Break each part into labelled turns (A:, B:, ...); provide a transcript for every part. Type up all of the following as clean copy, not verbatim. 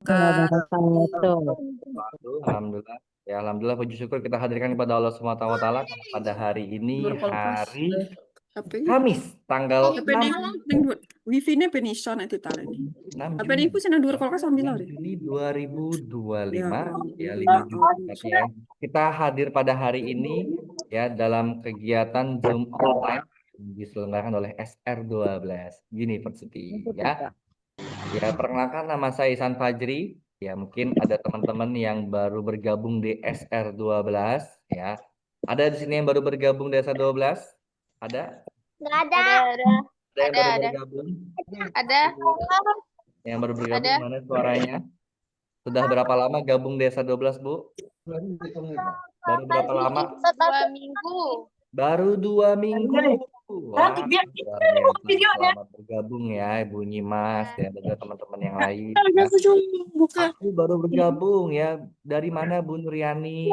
A: Kak.
B: Alhamdulillah. Ya, alhamdulillah puji syukur kita hadirkan kepada Allah Subhanahu wa taala pada hari ini
A: Luar kulkas.
B: hari
A: HP-nya.
B: Kamis tanggal
A: HP
B: 6
A: ning ning wifi-ne ben iso nek ditaleni.
B: 6
A: HP
B: Juni
A: niku seneng dhuwur kulkas sambil
B: 6
A: lore.
B: Juni dua ribu dua puluh
A: Ya
B: lima ya
A: ampun,
B: 5
A: ya
B: Juni
A: ampun.
B: tepatnya ya. Kita hadir pada hari ini ya dalam kegiatan Zoom online yang diselenggarakan oleh SR12 University ya. Ya, perkenalkan nama saya Ihsan Fajri. Ya, mungkin ada teman-teman yang baru bergabung di SR12 ya. Ada di sini yang baru bergabung di SR12? Ada?
C: Nggak ada.
B: Ada yang baru bergabung?
C: Ada.
B: Yang baru bergabung
C: Ada.
B: mana suaranya? Sudah berapa lama gabung di SR12, Bu? Baru berapa lama?
C: 2 minggu.
B: Baru 2 minggu. Wah, luar biasa. Selamat bergabung ya, Ibu Nyimas dan juga teman-teman yang lain. Ya.
A: Buka.
B: Aku baru bergabung ya. Dari mana Bu Nuryani?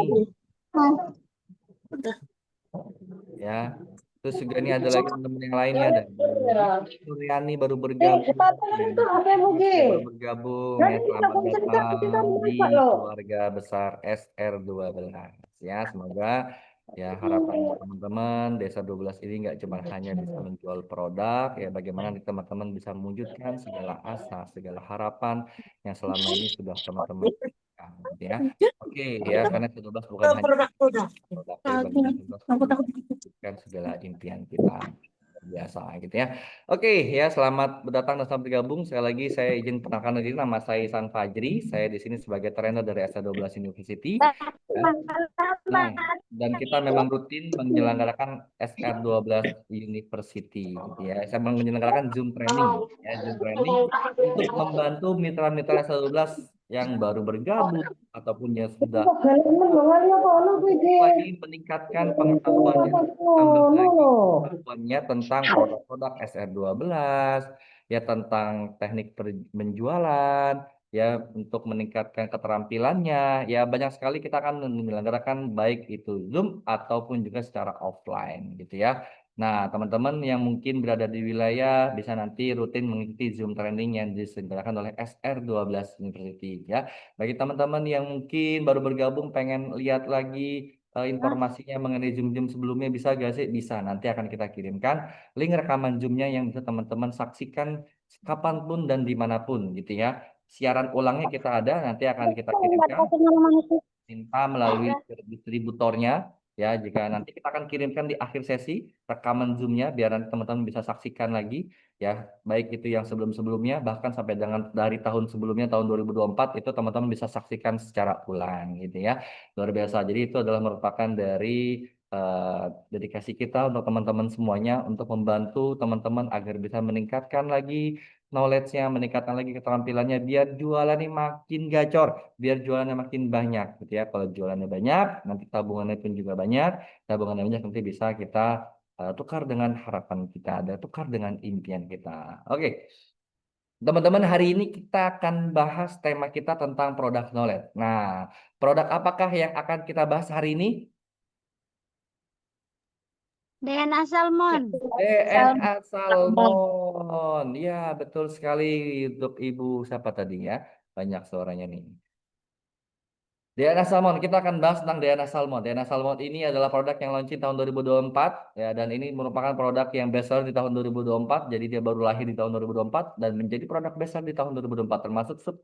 B: Ya. Terus juga ini ada lagi teman-teman yang lainnya ada. Bu Nuryani baru bergabung. Ya. Saya baru bergabung ya. Selamat datang di keluarga besar SR12. Ya, semoga ya harapan teman-teman Desa 12 ini nggak cuma hanya bisa menjual produk ya, bagaimana nih teman-teman bisa mewujudkan segala asa, segala harapan yang selama ini sudah teman-teman lakukan, gitu ya. Oke ya, karena 12 bukan hanya produk, tapi bagaimana 12 bisa mewujudkan segala impian kita biasa gitu ya. Oke ya, selamat datang dan selamat bergabung. Sekali lagi saya izin perkenalkan diri, nama saya Ihsan Fajri. Saya di sini sebagai trainer dari SA12 University. Ya. Nah, dan kita memang rutin menyelenggarakan SR12 University gitu ya. Saya menyelenggarakan Zoom training ya, Zoom training untuk membantu mitra-mitra SR12 yang baru bergabung ataupun yang sudah lagi meningkatkan pengetahuannya, tambah lagi pengetahuannya tentang produk-produk SR12, ya tentang teknik penjualan, ya untuk meningkatkan keterampilannya. Ya banyak sekali kita akan menyelenggarakan baik itu Zoom ataupun juga secara offline gitu ya. Nah, teman-teman yang mungkin berada di wilayah bisa nanti rutin mengikuti Zoom training yang diselenggarakan oleh SR12 University ya. Bagi teman-teman yang mungkin baru bergabung pengen lihat lagi informasinya mengenai Zoom-Zoom sebelumnya bisa gak sih? Bisa. Nanti akan kita kirimkan link rekaman Zoom-nya yang bisa teman-teman saksikan kapanpun dan dimanapun gitu ya. Siaran ulangnya kita ada, nanti akan kita kirimkan minta melalui distributornya ya. Jika nanti kita akan kirimkan di akhir sesi rekaman Zoom-nya biar nanti teman-teman bisa saksikan lagi ya, baik itu yang sebelum-sebelumnya bahkan sampai dengan dari tahun sebelumnya tahun 2024 itu teman-teman bisa saksikan secara ulang gitu ya. Luar biasa. Jadi itu adalah merupakan dari dedikasi kita untuk teman-teman semuanya untuk membantu teman-teman agar bisa meningkatkan lagi knowledge-nya, meningkatkan lagi keterampilannya biar jualannya makin gacor, biar jualannya makin banyak gitu ya. Kalau jualannya banyak, nanti tabungannya pun juga banyak. Tabungannya banyak nanti bisa kita tukar dengan harapan kita, ada tukar dengan impian kita. Oke, teman-teman hari ini kita akan bahas tema kita tentang produk knowledge. Nah, produk apakah yang akan kita bahas hari ini?
C: DNA Salmon.
B: DNA Salmon. Ya, betul sekali untuk Ibu siapa tadi ya? Banyak suaranya nih. DNA Salmon, kita akan bahas tentang DNA Salmon. DNA Salmon ini adalah produk yang launching tahun 2024 ya, dan ini merupakan produk yang bestseller di tahun 2024. Jadi dia baru lahir di tahun 2024 dan menjadi produk bestseller di tahun 2024 termasuk 10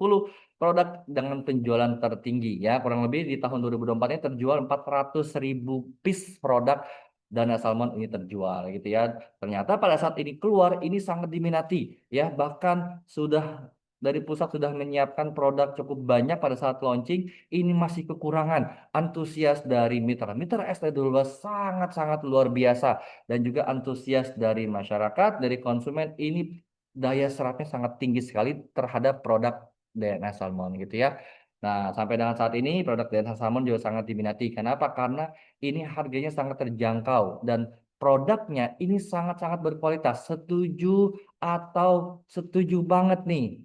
B: produk dengan penjualan tertinggi ya. Kurang lebih di tahun 2024 ini terjual 400.000 piece produk DNA Salmon ini terjual gitu ya. Ternyata pada saat ini keluar ini sangat diminati ya, bahkan sudah dari pusat sudah menyiapkan produk cukup banyak pada saat launching, ini masih kekurangan antusias dari mitra-mitra ST12 sangat-sangat luar biasa dan juga antusias dari masyarakat, dari konsumen ini daya serapnya sangat tinggi sekali terhadap produk DNA Salmon gitu ya. Nah, sampai dengan saat ini produk DNA Salmon juga sangat diminati. Kenapa? Karena ini harganya sangat terjangkau dan produknya ini sangat-sangat berkualitas. Setuju atau setuju banget nih?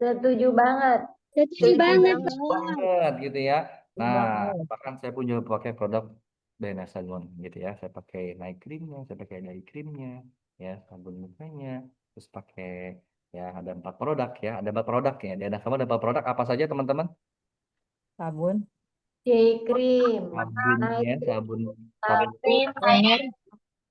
D: Setuju banget.
C: Setuju banget.
B: Banget gitu ya. Nah, bahkan saya pun juga pakai produk DNA Salmon gitu ya. Saya pakai night creamnya, saya pakai day creamnya, ya sabun mukanya, terus pakai Ya, ada 4 produk ya, ada 4 produk ya. DNA Salmon ada 4 produk apa saja teman-teman?
D: Sabun,
E: Day cream,
B: Sabunnya, sabun
C: Cream,
D: toner,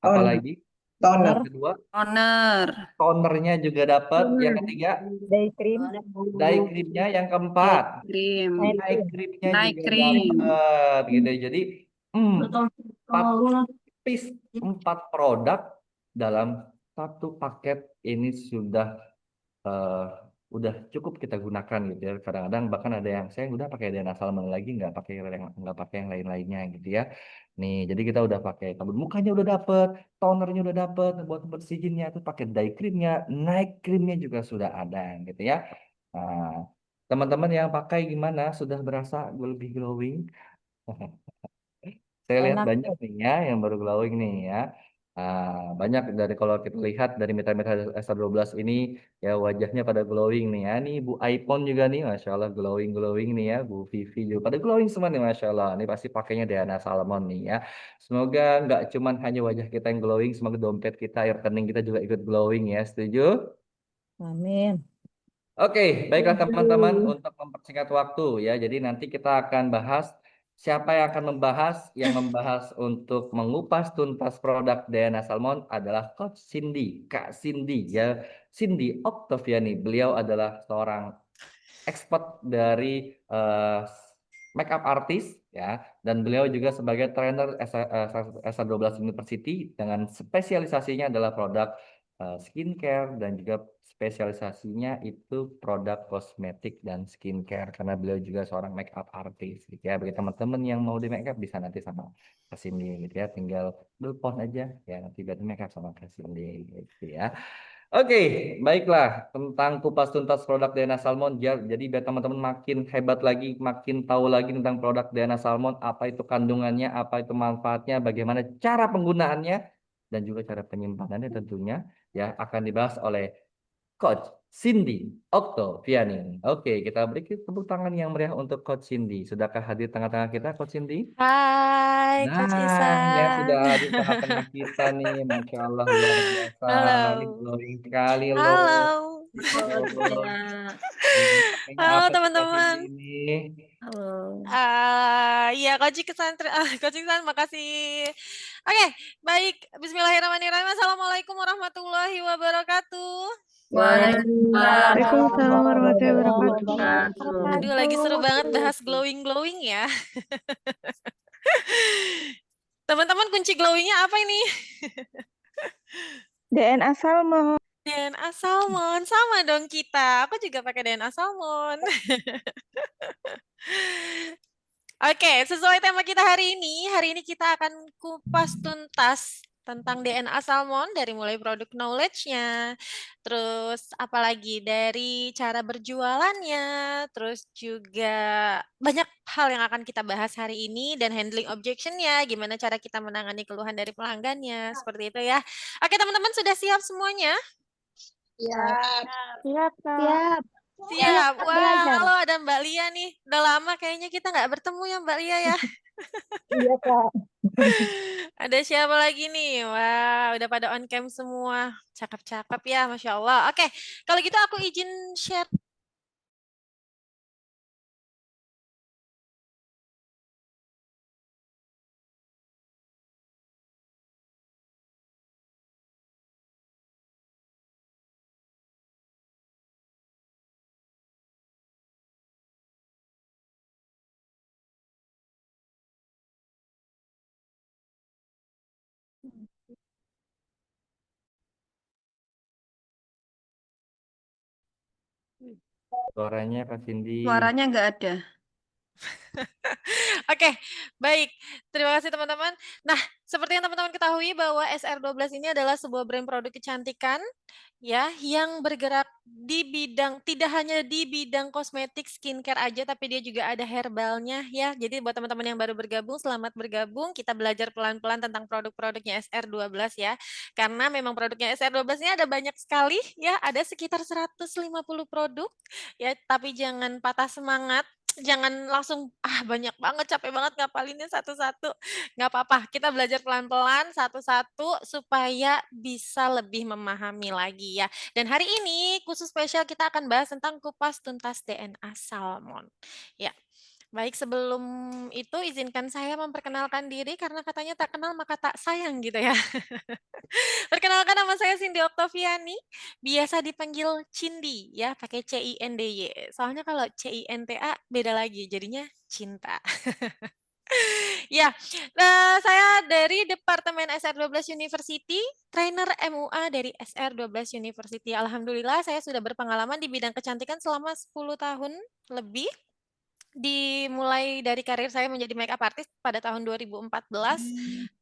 B: apa lagi?
D: toner,
B: Yang kedua,
A: Toner.
B: tonernya juga dapat. Yang ketiga,
D: day cream,
B: dye creamnya. Yang keempat,
A: Krim.
D: night
B: dye
D: cream.
B: creamnya
A: Night
B: juga
A: cream.
B: dapat gitu. Jadi, 4 piece, 4 produk dalam satu paket ini eh, udah cukup kita gunakan gitu ya. Kadang-kadang bahkan ada yang saya udah pakai DNA Salmon lagi, nggak pakai yang lain-lainnya gitu ya. Nih, jadi kita udah pakai sabun mukanya udah dapet, tonernya udah dapet, buat bersihinnya tuh pakai dye creamnya, night creamnya juga sudah ada gitu ya. Nah, teman-teman yang pakai gimana? Sudah berasa lebih glowing? Saya lihat
D: Enak
B: banyak
D: tuh.
B: nih ya yang baru glowing nih ya. Banyak dari kalau kita lihat dari mitra-mitra SR12 ini ya wajahnya pada glowing nih ya. Nih Bu iPhone juga nih, Masya Allah glowing nih ya. Bu Vivi juga pada glowing semua nih, Masya Allah. Ini pasti pakainya Diana Salmon nih ya. Semoga nggak cuman hanya wajah kita yang glowing, semoga dompet kita, rekening kita juga ikut glowing ya. Setuju?
D: Amin.
B: Oke, baiklah teman-teman untuk mempersingkat waktu ya. Jadi nanti kita akan bahas siapa yang akan membahas. Yang membahas untuk mengupas tuntas produk DNA Salmon adalah Coach Cindy, Kak Cindy ya. Cindy Oktaviani. Beliau adalah seorang expert dari makeup artist ya, dan beliau juga sebagai trainer SA12 University dengan spesialisasinya adalah produk skincare dan juga spesialisasinya itu produk kosmetik dan skincare karena beliau juga seorang makeup artist gitu ya. Bagi teman-teman yang mau di makeup bisa nanti sama kesini gitu ya, tinggal telepon aja ya, nanti biar di makeup sama kesini gitu ya. Oke, baiklah tentang kupas tuntas produk DNA Salmon. Jadi biar teman-teman makin hebat lagi, makin tahu lagi tentang produk DNA Salmon, apa itu kandungannya, apa itu manfaatnya, bagaimana cara penggunaannya, dan juga cara penyimpanannya tentunya ya akan dibahas oleh Coach Cindy Oktaviani. Oke, kita beri tepuk tangan yang meriah untuk Coach Cindy. Sudahkah hadir tengah-tengah kita, Coach Cindy?
F: Hai, Coach
B: Nah, yang
F: Isan.
B: sudah hadir tengah-tengah kita nih, Masya Allah luar biasa. Ini
F: Halo.
B: glowing sekali loh.
F: Halo.
B: Oh, ini pakainya
F: Halo
B: apa tuh Kak Cindy
F: teman-teman.
B: ini?
A: Halo.
F: Iya, Coach Isan, Coach Isan, makasih. Oke, baik. Bismillahirrahmanirrahim. Assalamualaikum warahmatullahi wabarakatuh.
A: Waalaikumsalam warahmatullahi wabarakatuh.
F: Aduh, lagi seru banget bahas glowing-glowing ya. Teman-teman, kunci glowingnya apa ini?
D: DNA Salmon.
F: DNA Salmon. Sama dong kita. Aku juga pakai DNA Salmon. Oke, sesuai tema kita hari ini kita akan kupas tuntas tentang DNA salmon dari mulai produk knowledge-nya, terus apalagi dari cara berjualannya, terus juga banyak hal yang akan kita bahas hari ini dan handling objection-nya, gimana cara kita menangani keluhan dari pelanggannya, seperti itu ya. Oke, teman-teman sudah siap semuanya?
C: Siap.
D: Siap, Kak.
C: Siap.
F: Siap. Wah,
C: belajar.
F: halo ada Mbak Lia nih. Udah lama kayaknya kita nggak bertemu ya Mbak Lia ya.
D: Iya, Kak.
F: Ada siapa lagi nih? Wah, udah pada on cam semua. Cakep-cakep ya, Masya Allah. Oke, kalau gitu aku izin share.
B: Suaranya Kak Cindy.
A: Suaranya nggak ada.
F: Oke, baik. Terima kasih teman-teman. Nah, seperti yang teman-teman ketahui bahwa SR12 ini adalah sebuah brand produk kecantikan ya yang bergerak di bidang tidak hanya di bidang kosmetik skincare aja tapi dia juga ada herbalnya ya. Jadi buat teman-teman yang baru bergabung, selamat bergabung. Kita belajar pelan-pelan tentang produk-produknya SR12 ya. Karena memang produknya SR12 ini ada banyak sekali ya, ada sekitar 150 produk ya, tapi jangan patah semangat jangan langsung banyak banget, capek banget ngapalinnya satu-satu. Nggak apa-apa, kita belajar pelan-pelan satu-satu supaya bisa lebih memahami lagi ya. Dan hari ini khusus spesial kita akan bahas tentang kupas tuntas DNA salmon. Ya. Baik, sebelum itu izinkan saya memperkenalkan diri karena katanya tak kenal maka tak sayang gitu ya. Perkenalkan, nama saya Cindy Oktaviani, biasa dipanggil Cindy ya, pakai CINDY. Soalnya kalau CINTA beda lagi, jadinya cinta. Ya, saya dari Departemen SR12 University, trainer MUA dari SR12 University. Alhamdulillah saya sudah berpengalaman di bidang kecantikan selama 10 tahun lebih. Dimulai dari karir saya menjadi makeup artist pada tahun 2014,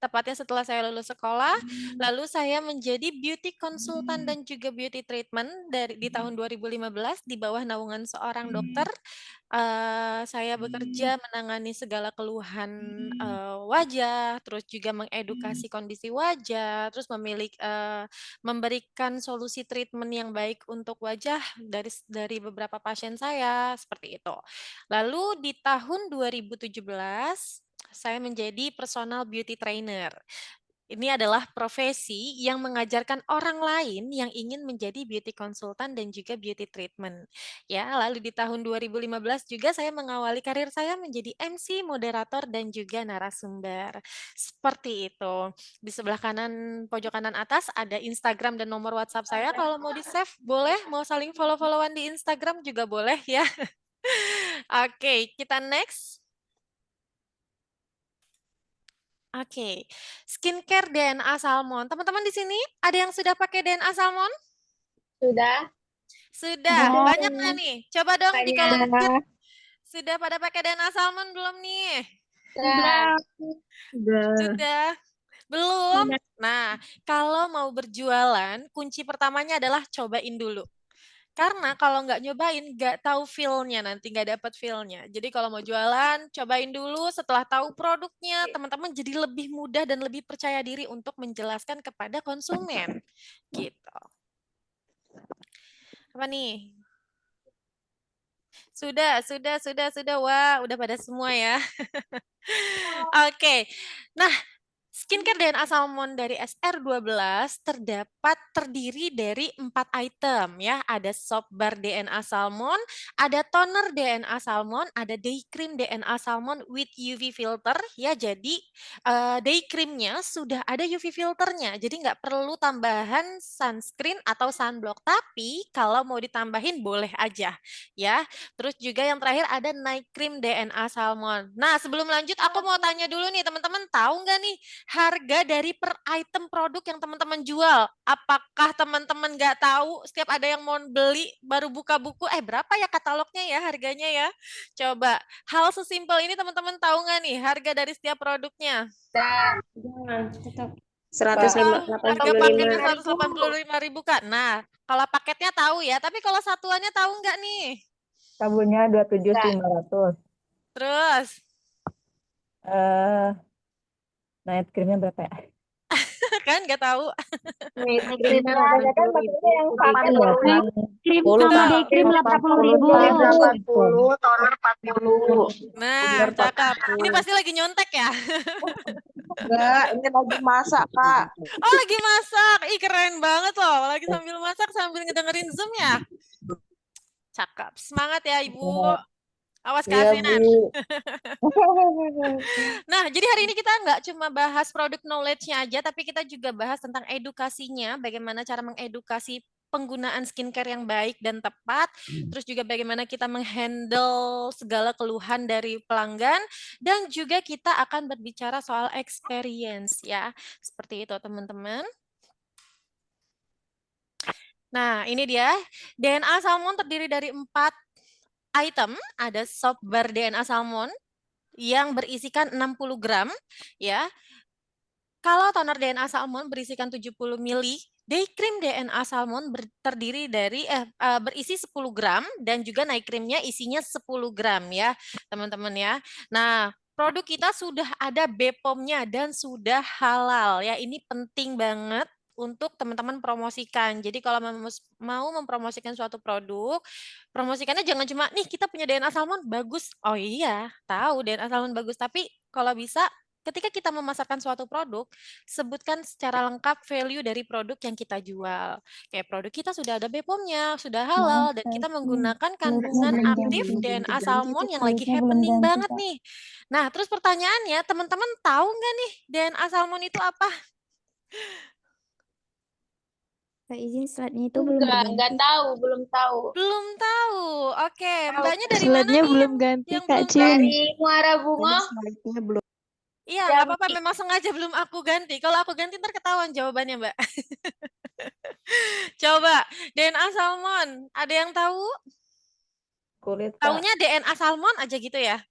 F: tepatnya setelah saya lulus sekolah. Lalu saya menjadi beauty konsultan dan juga beauty treatment di tahun 2015 di bawah naungan seorang dokter. Saya bekerja menangani segala keluhan wajah, terus juga mengedukasi kondisi wajah, terus memberikan solusi treatment yang baik untuk wajah dari beberapa pasien saya, seperti itu. Lalu di tahun 2017, saya menjadi personal beauty trainer. Ini adalah profesi yang mengajarkan orang lain yang ingin menjadi beauty konsultan dan juga beauty treatment. Ya, lalu di tahun 2015 juga saya mengawali karir saya menjadi MC, moderator dan juga narasumber. Seperti itu. Di sebelah kanan pojok kanan atas ada Instagram dan nomor WhatsApp saya. Kalau mau di-save boleh, mau saling follow-followan di Instagram juga boleh ya. Oke, kita next. Oke, skincare DNA salmon. Teman-teman di sini ada yang sudah pakai DNA salmon?
C: Sudah.
F: Sudah, banyak nggak nih? Coba dong di kolom chat.
C: Banyak.
F: Sudah pada pakai DNA salmon belum nih?
C: Sudah.
F: Sudah. Belum? Nah, kalau mau berjualan, kunci pertamanya adalah cobain dulu. Karena kalau nggak nyobain, nggak tahu feel-nya nanti, nggak dapat feel-nya. Jadi kalau mau jualan, cobain dulu. Setelah tahu produknya, teman-teman jadi lebih mudah dan lebih percaya diri untuk menjelaskan kepada konsumen. Gitu. Apa nih? Sudah. Wah, udah pada semua ya. Oke. Nah, skincare DNA salmon dari SR12 terdiri dari 4 item ya. Ada soap bar DNA salmon, ada toner DNA salmon, ada day cream DNA salmon with UV filter ya. Jadi day creamnya sudah ada UV filternya. Jadi nggak perlu tambahan sunscreen atau sunblock. Tapi kalau mau ditambahin boleh aja ya. Terus juga yang terakhir ada night cream DNA salmon. Nah, sebelum lanjut aku mau tanya dulu nih teman-teman, tahu nggak nih harga dari per item produk yang teman-teman jual? Apakah teman-teman nggak tahu? Setiap ada yang mau beli baru buka buku, berapa ya katalognya ya harganya ya? Coba, hal sesimpel ini teman-teman tahu nggak nih harga dari setiap produknya? Harga paketnya 185.000 Kak. Nah, kalau paketnya tahu ya, tapi kalau satuannya tahu nggak nih?
D: Sabunnya 27.500.
F: Terus?
D: Night creamnya berapa ya?
F: Kan nggak tahu.
D: Ada kan maksudnya yang pakai ya.
E: Krim sama day cream 80.000.
C: 80, toner 40.
F: Nah, cakep. Ini pasti lagi nyontek ya?
C: Enggak, ini lagi masak, Kak.
F: Oh, lagi masak. Ih, keren banget loh. Lagi sambil masak sambil ngedengerin Zoom ya. Cakep. Semangat ya, Ibu. Awas keasinan. Nah, jadi hari ini kita nggak cuma bahas produk knowledge-nya aja, tapi kita juga bahas tentang edukasinya, bagaimana cara mengedukasi penggunaan skincare yang baik dan tepat, terus juga bagaimana kita menghandle segala keluhan dari pelanggan, dan juga kita akan berbicara soal experience ya, seperti itu teman-teman. Nah, ini dia, DNA salmon terdiri dari 4 item, ada soap bar DNA salmon yang berisikan 60 gram, ya. Kalau toner DNA salmon berisikan 70 ml, day cream DNA salmon berisi 10 gram dan juga night creamnya isinya 10 gram ya, teman-teman ya. Nah, produk kita sudah ada BPOM-nya dan sudah halal ya. Ini penting banget untuk teman-teman promosikan. Jadi kalau mau mempromosikan suatu produk, promosikannya jangan cuma nih kita punya DNA salmon bagus. Oh iya, tahu DNA salmon bagus, tapi kalau bisa ketika kita memasarkan suatu produk, sebutkan secara lengkap value dari produk yang kita jual. Kayak produk kita sudah ada BPOM-nya, sudah halal, dan kita menggunakan kandungan aktif DNA salmon yang lagi happening banget nih. Nah, terus pertanyaannya, teman-teman tahu nggak nih DNA salmon itu apa?
E: Kak izin slide-nya itu belum
D: Enggak
E: berganti.
D: tahu, belum tahu.
F: Belum tahu. Oke, Mbaknya dari mana
A: Slide-nya
F: nih
A: belum ganti,
F: yang
A: Kak
F: belum
A: Cin.
F: tahu?
D: Dari Muara Bunga.
C: Slide-nya belum.
F: Iya, nggak apa-apa. Memang sengaja belum aku ganti. Kalau aku ganti ntar ketahuan jawabannya, Mbak. Coba, DNA salmon. Ada yang tahu?
C: Kulit, Kak.
F: Taunya DNA salmon aja gitu ya?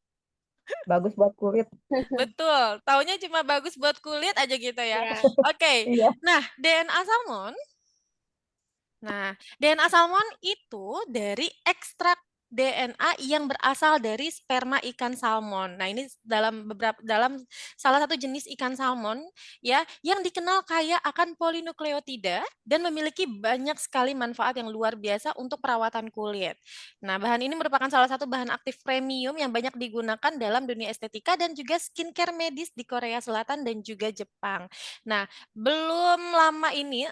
C: Bagus buat kulit.
F: Betul. Taunya cuma bagus buat kulit aja gitu ya.
D: Ya.
F: Oke.
C: Iya.
F: Nah, DNA salmon. Nah, DNA salmon itu dari ekstrak DNA yang berasal dari sperma ikan salmon. Nah, ini dalam salah satu jenis ikan salmon ya yang dikenal kaya akan polinukleotida dan memiliki banyak sekali manfaat yang luar biasa untuk perawatan kulit. Nah, bahan ini merupakan salah satu bahan aktif premium yang banyak digunakan dalam dunia estetika dan juga skincare medis di Korea Selatan dan juga Jepang. Nah, belum lama ini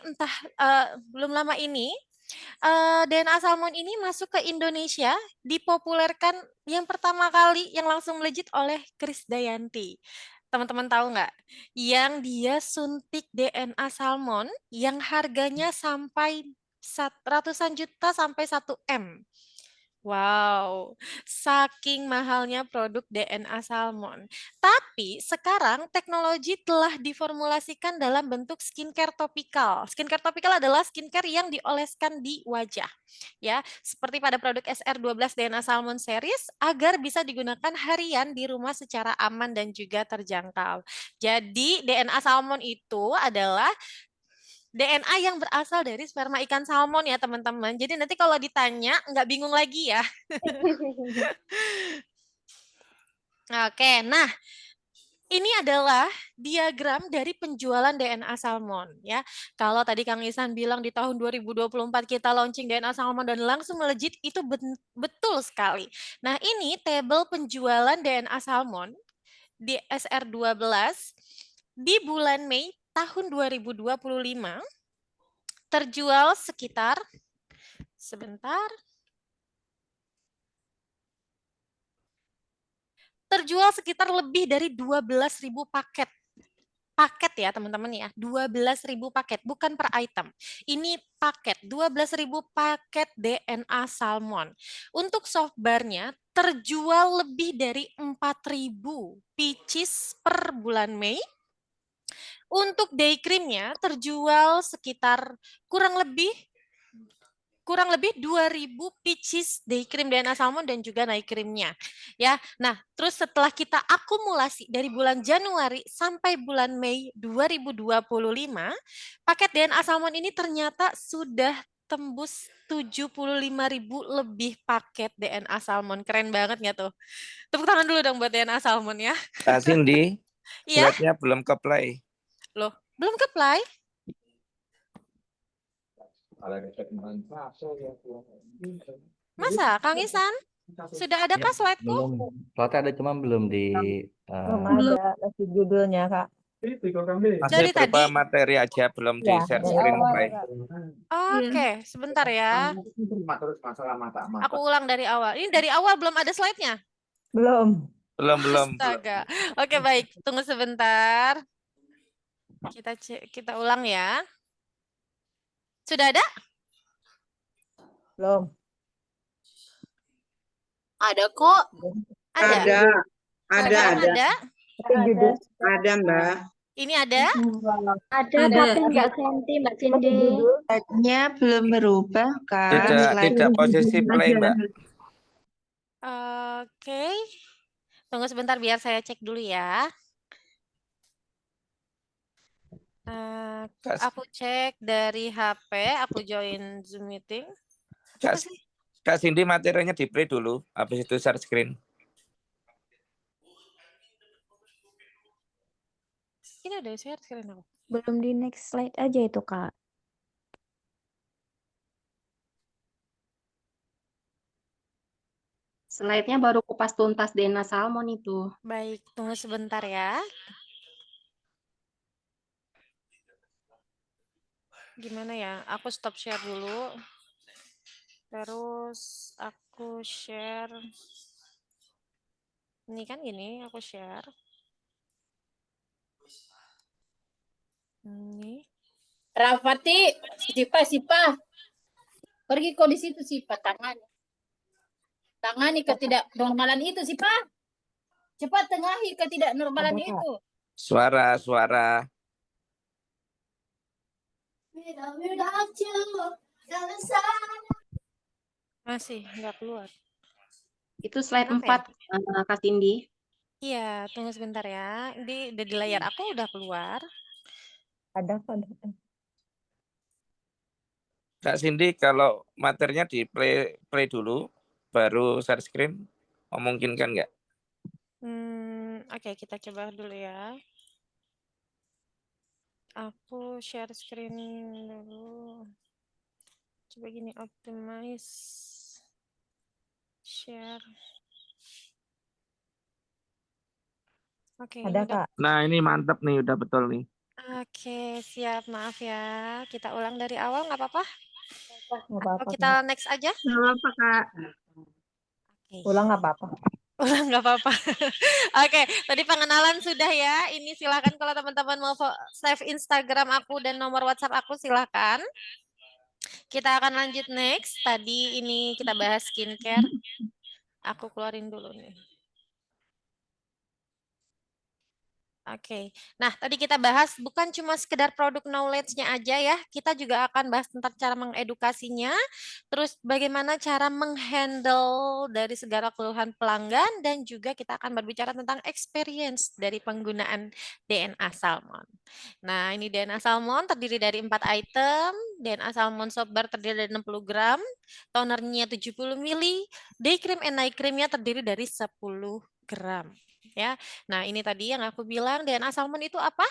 F: DNA salmon ini masuk ke Indonesia, dipopulerkan yang pertama kali yang langsung melejit oleh Krisdayanti. Teman-teman tahu nggak? Yang dia suntik DNA salmon yang harganya sampai ratusan juta sampai 1 M. Wow, saking mahalnya produk DNA salmon. Tapi sekarang teknologi telah diformulasikan dalam bentuk skincare topikal. Skincare topikal adalah skincare yang dioleskan di wajah. Ya, seperti pada produk SR12 DNA Salmon Series agar bisa digunakan harian di rumah secara aman dan juga terjangkau. Jadi DNA salmon itu adalah DNA yang berasal dari sperma ikan salmon ya teman-teman. Jadi nanti kalau ditanya nggak bingung lagi ya. Oke, nah ini adalah diagram dari penjualan DNA salmon ya. Kalau tadi Kang Isan bilang di tahun 2024 kita launching DNA salmon dan langsung melejit, itu betul sekali. Nah, ini tabel penjualan DNA salmon di SR12 di bulan Mei tahun 2025 terjual sekitar lebih dari 12.000 paket. Paket ya teman-teman ya, 12.000 paket, bukan per item. Ini paket, 12.000 paket DNA salmon. Untuk softbarnya terjual lebih dari 4.000 pieces per bulan Mei. Untuk day creamnya terjual sekitar kurang lebih 2.000 pieces day cream DNA salmon dan juga night creamnya. Ya, nah terus setelah kita akumulasi dari bulan Januari sampai bulan Mei 2025, paket DNA salmon ini ternyata sudah tembus 75.000 lebih paket DNA salmon. Keren banget nggak tuh? Tepuk tangan dulu dong buat DNA salmon ya.
G: Kak Cindy,
F: Iya,
G: slide-nya belum ke-play.
F: loh, belum ke-play? Masa, Kang Isan? Sudah ada kah slide-ku?
B: Belum. Slide ada cuma belum di
C: Belum ada kasih judulnya, Kak.
G: Masih
F: Dari
G: berupa
F: tadi?
G: materi aja, belum di
C: Ya,
G: share
C: dari
G: screen,
C: awal,
G: Play.
C: Kak.
F: Oke, sebentar ya. Aku ulang dari awal. Ini dari awal belum ada slide-nya?
C: Belum.
G: Belum.
F: Astaga. Oke, baik. Tunggu sebentar. Kita ulang ya. Sudah ada?
C: Belum.
D: Ada kok.
F: Ada. Sekarang ada.
C: Tapi judul
D: Ada, Mbak.
F: Ini ada?
E: Ada
A: Ada.
E: tapi nggak ganti Mbak Cindy.
C: slide-nya belum berubah, Kak.
G: Tidak posisi play, Mbak.
F: Oke. Tunggu sebentar biar saya cek dulu ya. Aku cek dari HP, aku join Zoom meeting. Apa sih?
G: Kak Cindy materinya di play dulu, habis itu share screen.
F: Ini udah share screen aku.
E: Belum di next slide aja itu, Kak.
D: Slide-nya baru kupas tuntas DNA salmon itu.
F: Baik, tunggu sebentar ya. Gimana ya? Aku stop share dulu. Terus aku share. Ini kan gini, aku share. Ini.
H: Rafati, Sipa, pergi kok di situ Sipa, tangani ketidaknormalan itu Sipa, cepat tengahi ketidaknormalan itu.
G: Suara.
F: Masih nggak keluar.
D: Itu slide
F: Kenapa
D: 4, Kak Cindy.
F: Iya, tunggu sebentar ya. Ini udah di layar aku udah keluar.
E: Ada.
G: Kak Cindy, kalau materinya di play dulu, baru share screen, memungkinkan nggak?
F: Oke, kita coba dulu ya. Aku share screen dulu. Coba gini, optimize. Share. Oke, ini
E: Ada,
F: udah.
E: Kak.
G: Nah, ini mantap nih, udah betul nih.
F: Oke, siap. Maaf ya. Kita ulang dari awal, nggak apa-apa?
E: Nggak
F: Atau
E: apa-apa,
F: kita
E: Kak.
F: next aja?
D: Nggak apa-apa, Kak.
F: Oke.
E: Ulang nggak apa-apa.
F: Ulang nggak apa-apa. Oke, tadi pengenalan sudah ya. Ini silakan kalau teman-teman mau save Instagram aku dan nomor WhatsApp aku silakan. Kita akan lanjut next. Tadi ini kita bahas skincare. Aku keluarin dulu nih. Oke, nah tadi kita bahas bukan cuma sekedar produk knowledge-nya aja ya, kita juga akan bahas tentang cara mengedukasinya, terus bagaimana cara menghandle dari segala keluhan pelanggan, dan juga kita akan berbicara tentang experience dari penggunaan DNA salmon. Nah ini DNA salmon terdiri dari 4 item, DNA salmon soap bar terdiri dari 60 gram, tonernya 70 ml, day cream and night cream-nya terdiri dari 10 gram. Ya, nah ini tadi yang aku bilang DNA salmon itu apa?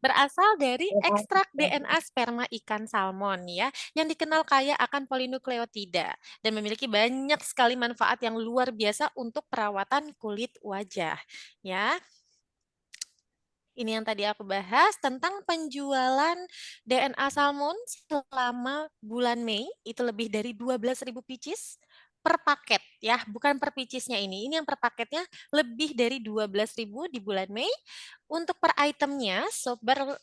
F: Berasal dari ekstrak DNA sperma ikan salmon ya, yang dikenal kaya akan polinukleotida dan memiliki banyak sekali manfaat yang luar biasa untuk perawatan kulit wajah ya. Ini yang tadi aku bahas tentang penjualan DNA salmon selama bulan Mei, itu lebih dari 12.000 pieces per paket ya, bukan per pieces-nya ini. Ini yang per paketnya lebih dari 12.000 di bulan Mei. Untuk per itemnya, soap bar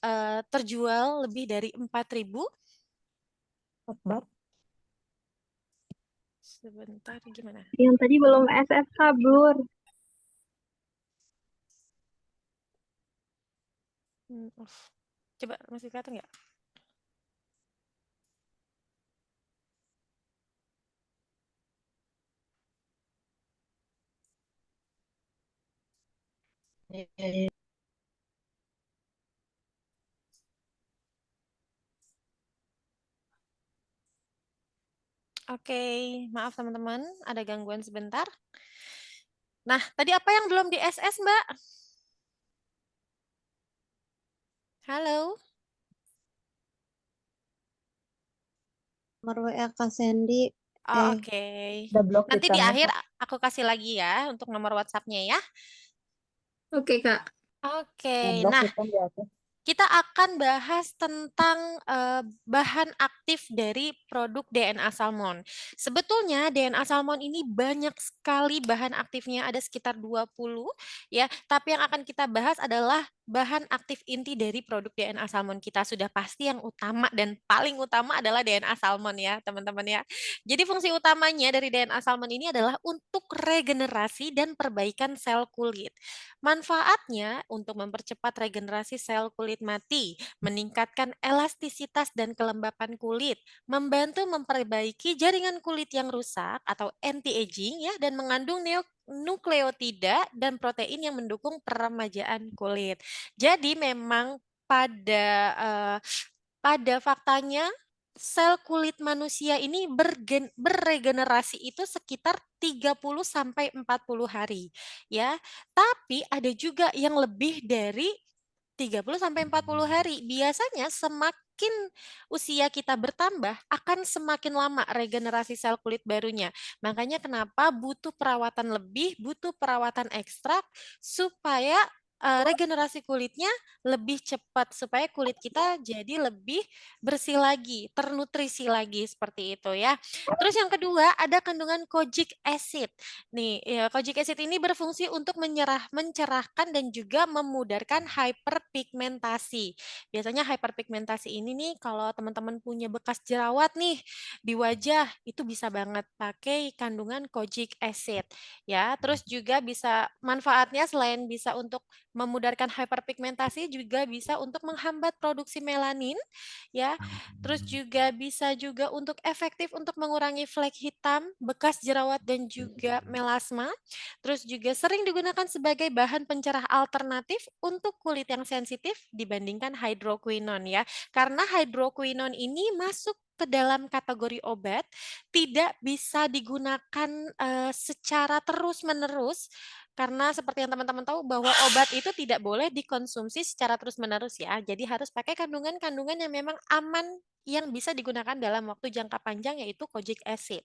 F: terjual lebih dari 4.000. Sebentar, gimana?
D: Yang tadi belum SS kabur.
F: Coba masih kelihatan nggak? Oke, maaf teman-teman, ada gangguan sebentar. Nah, tadi apa yang belum di SS, Mbak? Halo?
I: Nomor WA Kak Sandy.
F: Oh, oke. Nanti di akhir aku kasih lagi ya untuk nomor WhatsApp-nya ya.
D: Oke, Kak.
F: Oke, nah kita akan bahas tentang bahan aktif dari produk DNA salmon. Sebetulnya DNA salmon ini banyak sekali bahan aktifnya, ada sekitar 20 ya. Tapi yang akan kita bahas adalah bahan aktif inti dari produk DNA salmon kita. Sudah pasti yang utama dan paling utama adalah DNA salmon ya, teman-teman ya. Jadi fungsi utamanya dari DNA salmon ini adalah untuk regenerasi dan perbaikan sel kulit. Manfaatnya untuk mempercepat regenerasi sel kulit mati, meningkatkan elastisitas dan kelembapan kulit, membantu memperbaiki jaringan kulit yang rusak atau anti-aging ya, dan mengandung nukleotida dan protein yang mendukung peremajaan kulit. Jadi memang pada faktanya sel kulit manusia ini beregenerasi itu sekitar 30 sampai 40 hari ya. Tapi ada juga yang lebih dari 30 sampai 40 hari. Biasanya semakin usia kita bertambah, akan semakin lama regenerasi sel kulit barunya. Makanya kenapa butuh perawatan lebih, butuh perawatan ekstra supaya regenerasi kulitnya lebih cepat, supaya kulit kita jadi lebih bersih lagi, ternutrisi lagi seperti itu ya. Terus yang kedua ada kandungan kojic acid. Nih, ya, kojic acid ini berfungsi untuk mencerahkan dan juga memudarkan hyperpigmentasi. Biasanya hyperpigmentasi ini nih kalau teman-teman punya bekas jerawat nih di wajah itu bisa banget pakai kandungan kojic acid ya. Terus juga bisa manfaatnya selain bisa untuk memudarkan hyperpigmentasi juga bisa untuk menghambat produksi melanin ya. Terus juga bisa juga untuk efektif untuk mengurangi flek hitam, bekas jerawat dan juga melasma. Terus juga sering digunakan sebagai bahan pencerah alternatif untuk kulit yang sensitif dibandingkan hydroquinone ya. Karena hydroquinone ini masuk ke dalam kategori obat, tidak bisa digunakan secara terus-menerus karena seperti yang teman-teman tahu bahwa obat itu tidak boleh dikonsumsi secara terus-menerus ya. Jadi harus pakai kandungan-kandungan yang memang aman yang bisa digunakan dalam waktu jangka panjang yaitu kojic acid.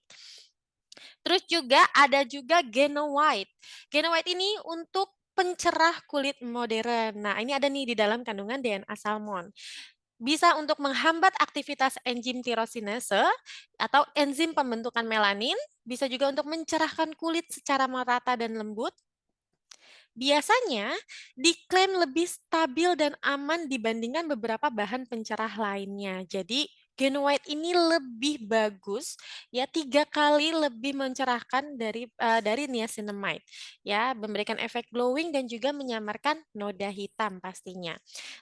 F: Terus juga ada juga Genowhite. Genowhite ini untuk pencerah kulit modern. Nah, ini ada nih di dalam kandungan DNA salmon. Bisa untuk menghambat aktivitas enzim tirosinase atau enzim pembentukan melanin, bisa juga untuk mencerahkan kulit secara merata dan lembut. Biasanya diklaim lebih stabil dan aman dibandingkan beberapa bahan pencerah lainnya. Jadi Genowhite ini lebih bagus ya 3 kali lebih mencerahkan dari niacinamide ya, memberikan efek glowing dan juga menyamarkan noda hitam pastinya.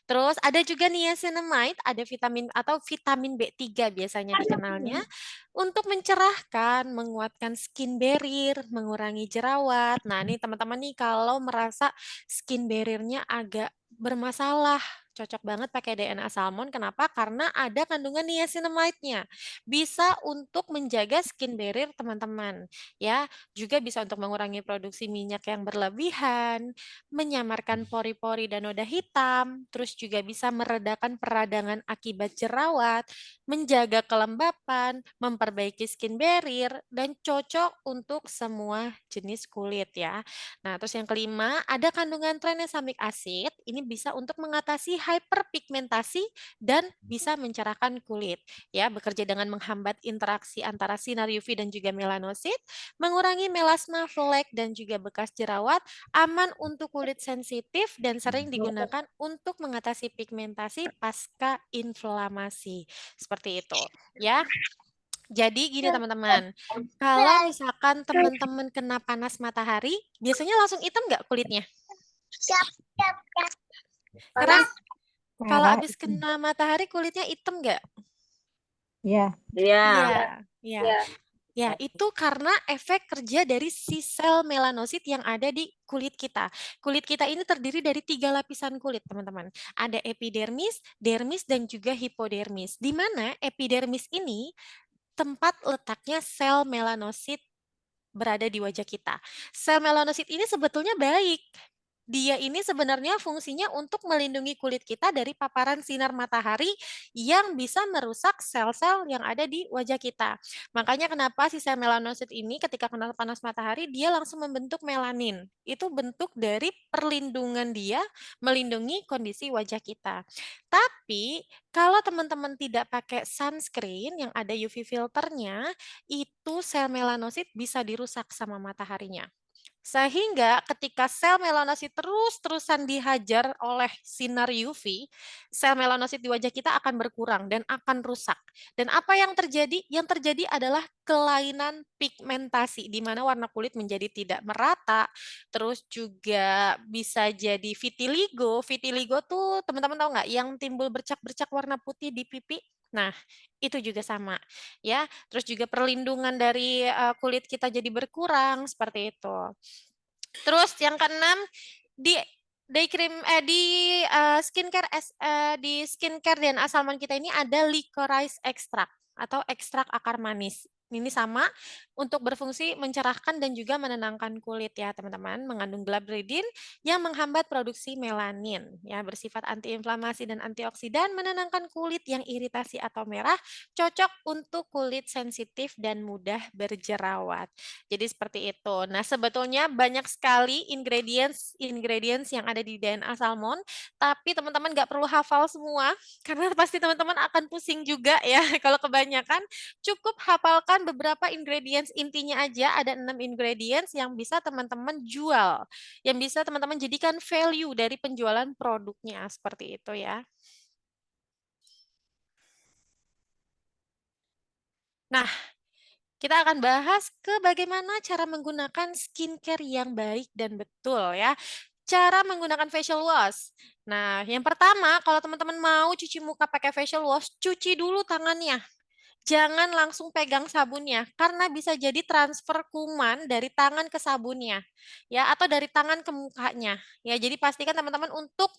F: Terus ada juga niacinamide, ada vitamin atau vitamin B3 biasanya dikenalnya untuk mencerahkan, menguatkan skin barrier, mengurangi jerawat. Nah, ini teman-teman nih kalau merasa skin barrier-nya agak bermasalah, cocok banget pakai DNA salmon. Kenapa? Karena ada kandungan niacinamide-nya. Bisa untuk menjaga skin barrier teman-teman. Ya, juga bisa untuk mengurangi produksi minyak yang berlebihan, menyamarkan pori-pori dan noda hitam, terus juga bisa meredakan peradangan akibat jerawat, menjaga kelembapan, memperbaiki skin barrier, dan cocok untuk semua jenis kulit ya. Nah, terus yang kelima, ada kandungan tranexamic acid. Ini bisa untuk mengatasi hyperpigmentasi dan bisa mencerahkan kulit. Ya, bekerja dengan menghambat interaksi antara sinar UV dan juga melanosit, mengurangi melasma, flek, dan juga bekas jerawat, aman untuk kulit sensitif dan sering digunakan untuk mengatasi pigmentasi pasca inflamasi. Seperti itu, ya. Jadi gini teman-teman, kalau misalkan teman-teman kena panas matahari, biasanya langsung hitam nggak kulitnya? Karena kalau habis kena matahari kulitnya hitam nggak?
E: Iya.
F: Iya. Ya, itu karena efek kerja dari si sel melanosit yang ada di kulit kita. Kulit kita ini terdiri dari 3 lapisan kulit, teman-teman. Ada epidermis, dermis, dan juga hipodermis. Di mana epidermis ini tempat letaknya sel melanosit berada di wajah kita. Sel melanosit ini sebetulnya baik. Dia ini sebenarnya fungsinya untuk melindungi kulit kita dari paparan sinar matahari yang bisa merusak sel-sel yang ada di wajah kita. Makanya kenapa si sel melanosit ini ketika kena panas matahari dia langsung membentuk melanin. Itu bentuk dari perlindungan dia melindungi kondisi wajah kita. Tapi kalau teman-teman tidak pakai sunscreen yang ada UV filternya, itu sel melanosit bisa dirusak sama mataharinya. Sehingga ketika sel melanosit terus-terusan dihajar oleh sinar UV, sel melanosit di wajah kita akan berkurang dan akan rusak. Dan apa yang terjadi? Yang terjadi adalah kelainan pigmentasi, di mana warna kulit menjadi tidak merata, terus juga bisa jadi vitiligo. Vitiligo tuh teman-teman tahu nggak? Yang timbul bercak-bercak warna putih di pipi. Nah, itu juga sama ya. Terus juga perlindungan dari kulit kita jadi berkurang seperti itu. Terus yang keenam di skincare DNA salmon kita ini ada licorice extract atau ekstrak akar manis. Ini sama untuk berfungsi mencerahkan dan juga menenangkan kulit ya teman-teman. Mengandung glabridin yang menghambat produksi melanin ya, bersifat antiinflamasi dan antioksidan, menenangkan kulit yang iritasi atau merah, cocok untuk kulit sensitif dan mudah berjerawat. Jadi seperti itu. Nah, sebetulnya banyak sekali ingredients yang ada di DNA salmon, tapi teman-teman nggak perlu hafal semua karena pasti teman-teman akan pusing juga ya kalau kebanyakan. Cukup hafalkan beberapa ingredients intinya aja, ada 6 ingredients yang bisa teman-teman jual, yang bisa teman-teman jadikan value dari penjualan produknya, seperti itu ya. Nah, kita akan bahas ke bagaimana cara menggunakan skincare yang baik dan betul ya. Cara menggunakan facial wash. Nah, yang pertama, kalau teman-teman mau cuci muka pakai facial wash, cuci dulu tangannya. Jangan langsung pegang sabunnya, karena bisa jadi transfer kuman dari tangan ke sabunnya, ya, atau dari tangan ke mukanya. Ya, jadi pastikan teman-teman untuk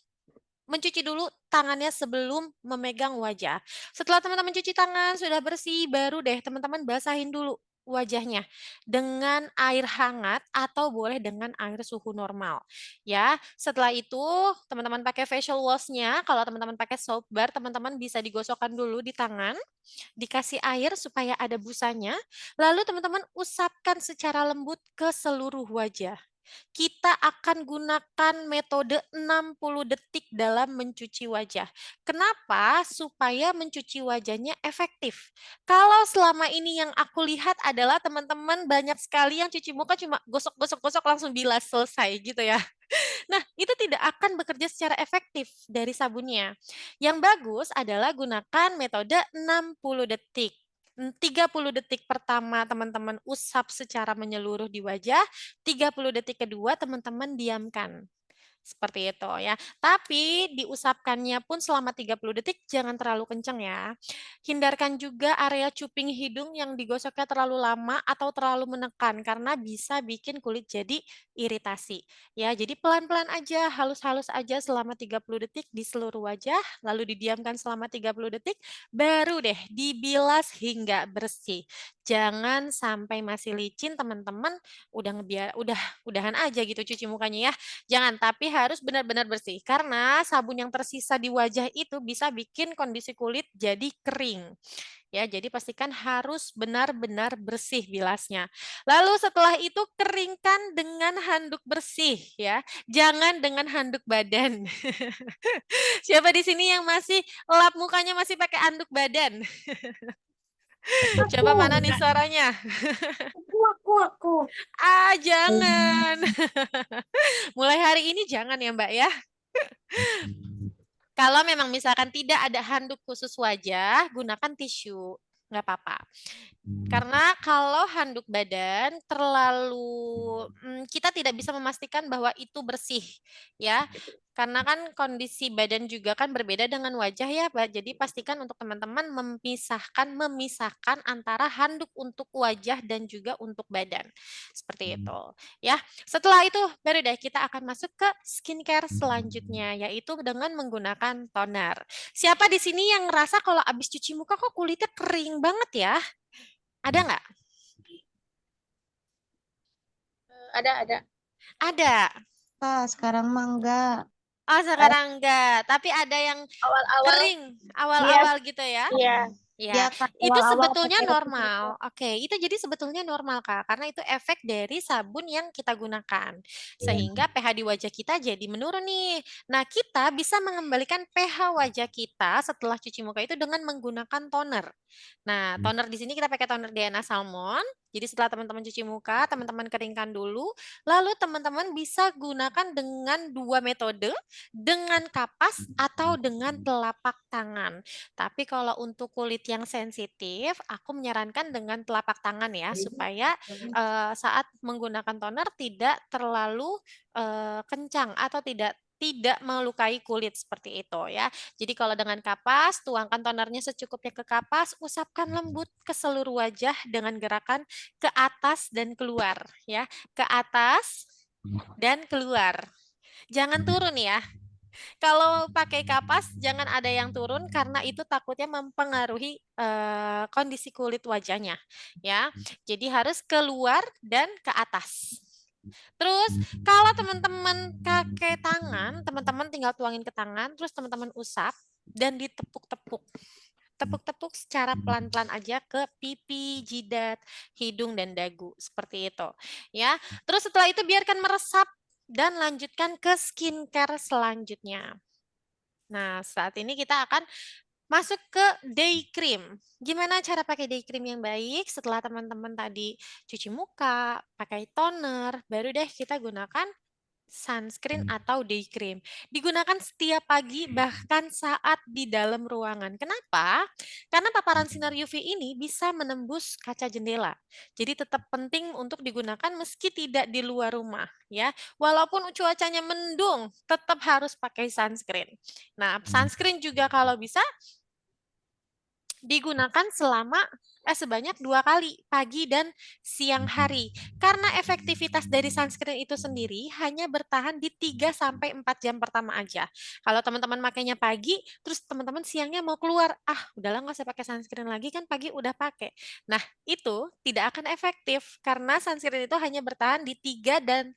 F: mencuci dulu tangannya sebelum memegang wajah. Setelah teman-teman cuci tangan, sudah bersih, baru deh teman-teman basahin dulu wajahnya dengan air hangat atau boleh dengan air suhu normal. Ya, setelah itu teman-teman pakai facial wash-nya, kalau teman-teman pakai soap bar, teman-teman bisa digosokkan dulu di tangan, dikasih air supaya ada busanya, lalu teman-teman usapkan secara lembut ke seluruh wajah. Kita akan gunakan metode 60 detik dalam mencuci wajah. Kenapa? Supaya mencuci wajahnya efektif. Kalau selama ini yang aku lihat adalah teman-teman banyak sekali yang cuci muka cuma gosok-gosok-gosok langsung bilas selesai gitu ya. Nah, itu tidak akan bekerja secara efektif dari sabunnya. Yang bagus adalah gunakan metode 60 detik. 30 detik pertama teman-teman usap secara menyeluruh di wajah, 30 detik kedua teman-teman diamkan. Seperti itu ya. Tapi diusapkannya pun selama 30 detik jangan terlalu kencang ya. Hindarkan juga area cuping hidung yang digosoknya terlalu lama atau terlalu menekan karena bisa bikin kulit jadi iritasi. Ya, jadi pelan-pelan aja, halus-halus aja selama 30 detik di seluruh wajah, lalu didiamkan selama 30 detik, baru deh dibilas hingga bersih. Jangan sampai masih licin teman-teman, udahan aja gitu cuci mukanya ya. Jangan, tapi harus benar-benar bersih. Karena sabun yang tersisa di wajah itu bisa bikin kondisi kulit jadi kering. Ya, jadi pastikan harus benar-benar bersih bilasnya. Lalu setelah itu keringkan dengan handuk bersih ya. Jangan dengan handuk badan. Siapa di sini yang masih lap mukanya masih pakai handuk badan? Coba mana nih suaranya?
D: Aku.
F: Ah, jangan. Mulai hari ini jangan ya, Mbak ya. Kalau memang misalkan tidak ada handuk khusus wajah, gunakan tisu. Nggak apa-apa. Karena kalau handuk badan terlalu, kita tidak bisa memastikan bahwa itu bersih, ya. Karena kan kondisi badan juga kan berbeda dengan wajah ya, Mbak. Jadi pastikan untuk teman-teman memisahkan antara handuk untuk wajah dan juga untuk badan. Seperti itu, ya. Setelah itu baru deh kita akan masuk ke skincare selanjutnya, yaitu dengan menggunakan toner. Siapa di sini yang ngerasa kalau habis cuci muka kok kulitnya kering banget ya? Ada nggak?
D: Ada.
F: Ada.
I: Sekarang mah enggak.
F: Oh, sekarang enggak. Tapi ada yang
D: Awal-awal.
F: kering awal-awal gitu ya?
D: Iya.
F: Ya,
I: Ya, Kak,
F: itu
I: awal-awal
F: sebetulnya
I: pakai
F: normal. Oke, itu jadi sebetulnya normal, Kak. Karena itu efek dari sabun yang kita gunakan. Sehingga pH di wajah kita jadi menurun nih. Nah, kita bisa mengembalikan pH wajah kita setelah cuci muka itu dengan menggunakan toner. Nah, toner di sini kita pakai toner DNA Salmon. Jadi setelah teman-teman cuci muka, teman-teman keringkan dulu. Lalu teman-teman bisa gunakan dengan 2 metode, dengan kapas atau dengan telapak tangan. Tapi kalau untuk kulit yang sensitif, aku menyarankan dengan telapak tangan ya, supaya saat menggunakan toner tidak terlalu kencang atau tidak melukai kulit seperti itu ya. Jadi kalau dengan kapas, tuangkan tonernya secukupnya ke kapas, usapkan lembut ke seluruh wajah dengan gerakan ke atas dan keluar ya. Ke atas dan keluar. Jangan turun ya. Kalau pakai kapas jangan ada yang turun karena itu takutnya mempengaruhi kondisi kulit wajahnya, ya. Jadi harus keluar dan ke atas. Terus kalau teman-teman pakai tangan, teman-teman tinggal tuangin ke tangan, terus teman-teman usap dan ditepuk-tepuk. Tepuk-tepuk secara pelan-pelan aja ke pipi, jidat, hidung, dan dagu. Seperti itu. Ya. Terus setelah itu biarkan meresap dan lanjutkan ke skincare selanjutnya. Nah, saat ini kita akan masuk ke day cream. Gimana cara pakai day cream yang baik? Setelah teman-teman tadi cuci muka, pakai toner, baru deh kita gunakan sunscreen atau day cream. Digunakan setiap pagi bahkan saat di dalam ruangan. Kenapa? Karena paparan sinar UV ini bisa menembus kaca jendela. Jadi tetap penting untuk digunakan meski tidak di luar rumah, ya. Walaupun cuacanya mendung, tetap harus pakai sunscreen. Nah, sunscreen juga kalau bisa digunakan sebanyak 2 kali, pagi dan siang hari. Karena efektivitas dari sunscreen itu sendiri hanya bertahan di 3-4 jam pertama aja. Kalau teman-teman makainya pagi, terus teman-teman siangnya mau keluar, udahlah nggak usah pakai sunscreen lagi, kan pagi udah pakai. Nah, itu tidak akan efektif karena sunscreen itu hanya bertahan di 3-4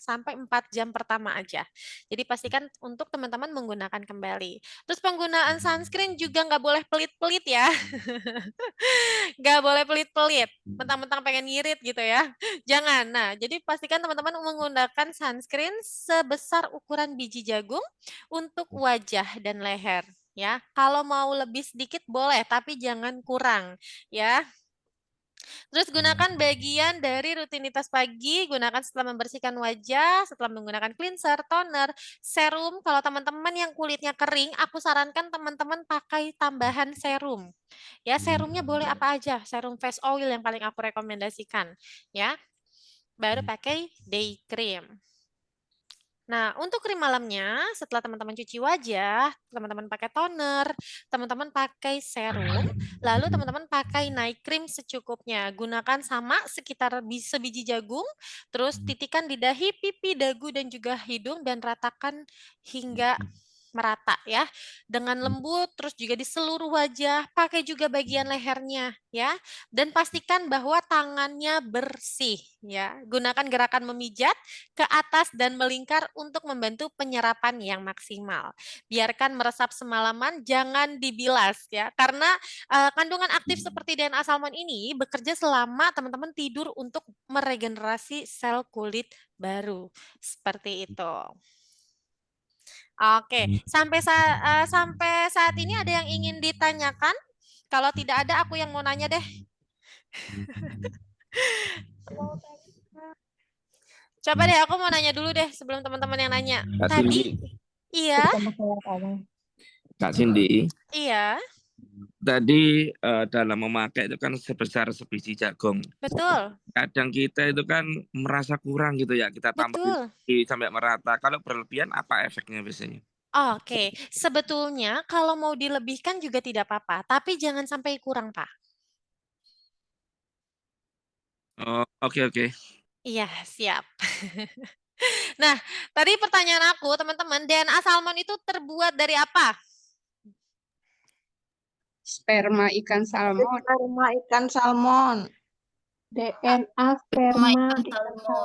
F: jam pertama aja. Jadi pastikan untuk teman-teman menggunakan kembali. Terus penggunaan sunscreen juga nggak boleh pelit-pelit ya. Nggak boleh pelit-pelit, mentang-mentang pengen ngirit gitu ya. Jangan. Nah, jadi pastikan teman-teman menggunakan sunscreen sebesar ukuran biji jagung untuk wajah dan leher. Ya, kalau mau lebih sedikit boleh, tapi jangan kurang. Ya. Terus gunakan bagian dari rutinitas pagi, gunakan setelah membersihkan wajah, setelah menggunakan cleanser, toner, serum. Kalau teman-teman yang kulitnya kering, aku sarankan teman-teman pakai tambahan serum. Ya, serumnya boleh apa aja, serum face oil yang paling aku rekomendasikan, ya. Baru pakai day cream. Nah, untuk krim malamnya, setelah teman-teman cuci wajah, teman-teman pakai toner, teman-teman pakai serum, lalu teman-teman pakai night cream secukupnya. Gunakan sama sekitar sebiji jagung, terus titikan di dahi, pipi, dagu, dan juga hidung, dan ratakan hingga merata ya, dengan lembut, terus juga di seluruh wajah, pakai juga bagian lehernya ya, dan pastikan bahwa tangannya bersih ya. Gunakan gerakan memijat ke atas dan melingkar untuk membantu penyerapan yang maksimal. Biarkan meresap semalaman, jangan dibilas ya, karena kandungan aktif seperti DNA salmon ini bekerja selama teman-teman tidur untuk meregenerasi sel kulit baru. Seperti itu. Oke, sampai saat ini ada yang ingin ditanyakan? Kalau tidak ada, aku yang mau nanya deh. Coba deh, aku mau nanya dulu deh sebelum teman-teman yang nanya.
G: Kak Cindy,
F: Iya,
G: Kak Cindy,
F: iya,
G: tadi dalam memakai itu kan sebesar sebiji jagung.
F: betul,
G: Kadang kita itu kan merasa kurang gitu ya, kita tambahin
F: betul.
G: sampai merata. Kalau berlebihan apa efeknya biasanya?
F: Oke, sebetulnya kalau mau dilebihkan juga tidak apa-apa, tapi jangan sampai kurang, Pak.
G: Oh, oke.
F: Iya, siap. Nah, tadi pertanyaan aku, teman-teman, DNA salmon itu terbuat dari apa?
D: Sperma ikan salmon.
C: Sperma ikan salmon.
E: DNA sperma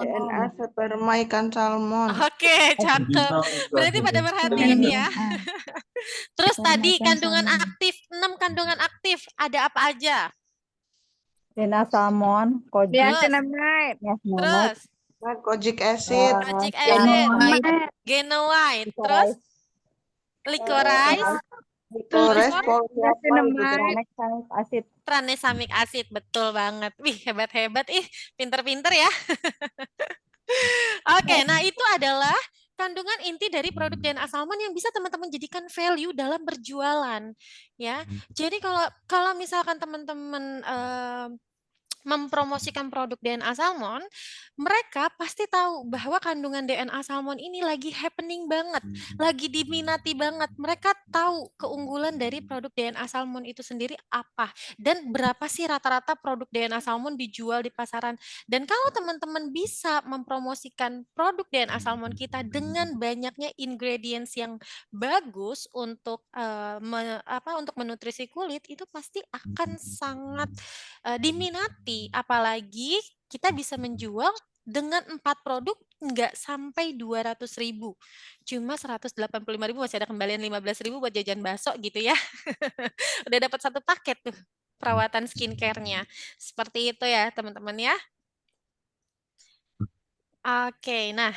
C: DNA sperma ikan salmon.
F: Oke, cakep. Berarti pada perhatiin ya. Terus tadi kandungan aktif, 6 kandungan aktif, ada apa aja?
E: DNA salmon,
F: Terus,
C: Kojic acid.
F: kojic acid, genoide, terus licorice,
E: acid.
F: tranexamic acid, betul banget. Wih, hebat-hebat, pinter-pinter ya. Oke, nah itu adalah kandungan inti dari produk DNA salmon yang bisa teman-teman jadikan value dalam berjualan, ya. Jadi kalau misalkan teman-teman mempromosikan produk DNA salmon, mereka pasti tahu bahwa kandungan DNA salmon ini lagi happening banget, lagi diminati banget. Mereka tahu keunggulan dari produk DNA salmon itu sendiri apa dan berapa sih rata-rata produk DNA salmon dijual di pasaran. Dan kalau teman-teman bisa mempromosikan produk DNA salmon kita dengan banyaknya ingredients yang bagus untuk untuk menutrisi kulit, itu pasti akan sangat diminati. Apalagi kita bisa menjual dengan 4 produk nggak sampai 200.000, cuma 185.000, masih ada kembalian 15.000 buat jajan bakso gitu ya. Udah dapat 1 paket tuh perawatan skincare-nya. Seperti itu ya teman-teman ya. Oke, nah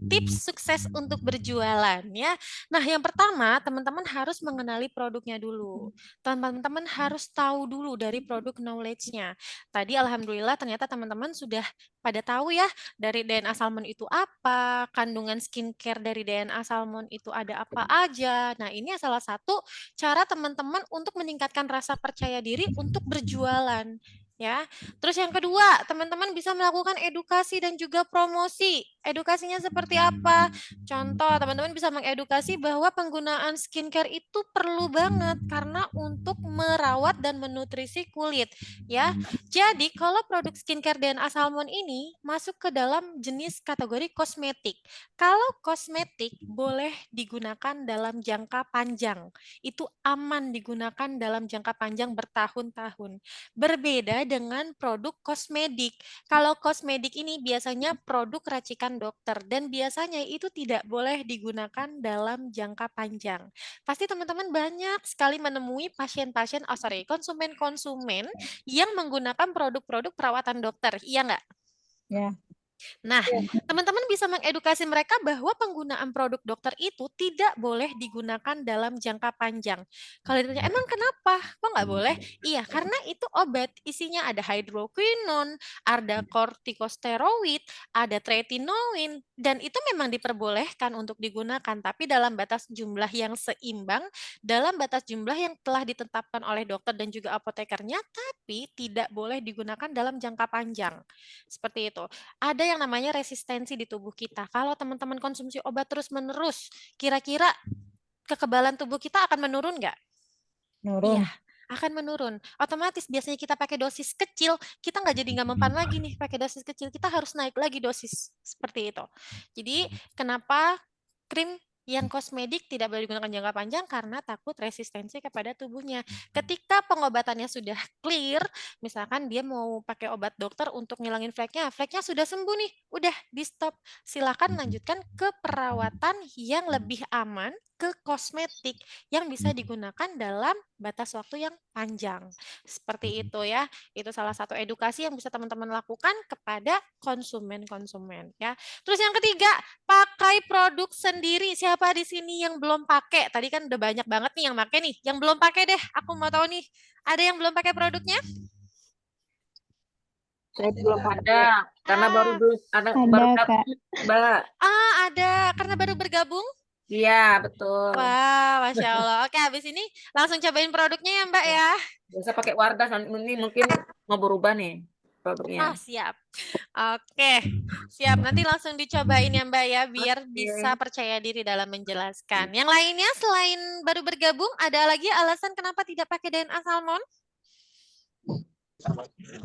F: tips sukses untuk berjualan ya. Nah, yang pertama, teman-teman harus mengenali produknya dulu. Teman-teman harus tahu dulu dari produk knowledge-nya. Tadi alhamdulillah ternyata teman-teman sudah pada tahu ya dari DNA salmon itu apa, kandungan skincare dari DNA salmon itu ada apa aja. Nah, ini salah satu cara teman-teman untuk meningkatkan rasa percaya diri untuk berjualan. Ya, terus yang kedua, teman-teman bisa melakukan edukasi dan juga promosi. Edukasinya seperti apa? Contoh, teman-teman bisa mengedukasi bahwa penggunaan skincare itu perlu banget karena untuk merawat dan menutrisi kulit, ya. Jadi, kalau produk skincare DNA salmon ini masuk ke dalam jenis kategori kosmetik. Kalau kosmetik boleh digunakan dalam jangka panjang. Itu aman digunakan dalam jangka panjang bertahun-tahun. Berbeda dengan produk kosmetik. Kalau kosmetik ini biasanya produk racikan dokter dan biasanya itu tidak boleh digunakan dalam jangka panjang. Pasti teman-teman banyak sekali menemui konsumen-konsumen yang menggunakan produk-produk perawatan dokter. Iya nggak?
D: Ya.
F: Nah, teman-teman bisa mengedukasi mereka bahwa penggunaan produk dokter itu tidak boleh digunakan dalam jangka panjang. Kalau ditanya, emang kenapa? Kok nggak boleh? Iya, karena itu obat. Isinya ada hydroquinone, ada corticosteroid, ada tretinoin, dan itu memang diperbolehkan untuk digunakan, tapi dalam batas jumlah yang seimbang, dalam batas jumlah yang telah ditetapkan oleh dokter dan juga apotekernya, tapi tidak boleh digunakan dalam jangka panjang. Seperti itu. Ada yang namanya resistensi di tubuh kita. Kalau teman-teman konsumsi obat terus-menerus, kira-kira kekebalan tubuh kita akan menurun nggak?
D: Nurun.
F: Iya, akan menurun. Otomatis biasanya kita pakai dosis kecil, kita nggak jadi nggak mempan lagi nih pakai dosis kecil. Kita harus naik lagi dosis. Seperti itu. Jadi, kenapa krim yang kosmetik tidak boleh digunakan jangka panjang karena takut resistensi kepada tubuhnya. Ketika pengobatannya sudah clear, misalkan dia mau pakai obat dokter untuk ngilangin fleknya sudah sembuh nih, udah di stop. Silakan lanjutkan ke perawatan yang lebih aman, ke kosmetik yang bisa digunakan dalam batas waktu yang panjang. Seperti itu ya. Itu salah satu edukasi yang bisa teman-teman lakukan kepada konsumen-konsumen ya. Terus yang ketiga, pakai produk sendiri. Siapa di sini yang belum pakai? Tadi kan udah banyak banget nih yang pakai nih. Yang belum pakai deh, aku mau tahu nih. Ada yang belum pakai produknya?
C: Saya belum ada karena baru ada
E: Ada,
C: baru
E: Kak.
C: dapat, Mbak.
F: Ada karena baru bergabung.
C: Iya, betul.
F: Wah, Masya Allah. Oke, habis ini langsung cobain produknya ya Mbak ya.
C: Biasa pakai Wardah, ini mungkin mau berubah nih produknya.
F: Siap. Oke, siap. Nanti langsung dicobain ya Mbak ya, biar bisa percaya diri dalam menjelaskan. Yang lainnya selain baru bergabung, ada lagi alasan kenapa tidak pakai DNA salmon?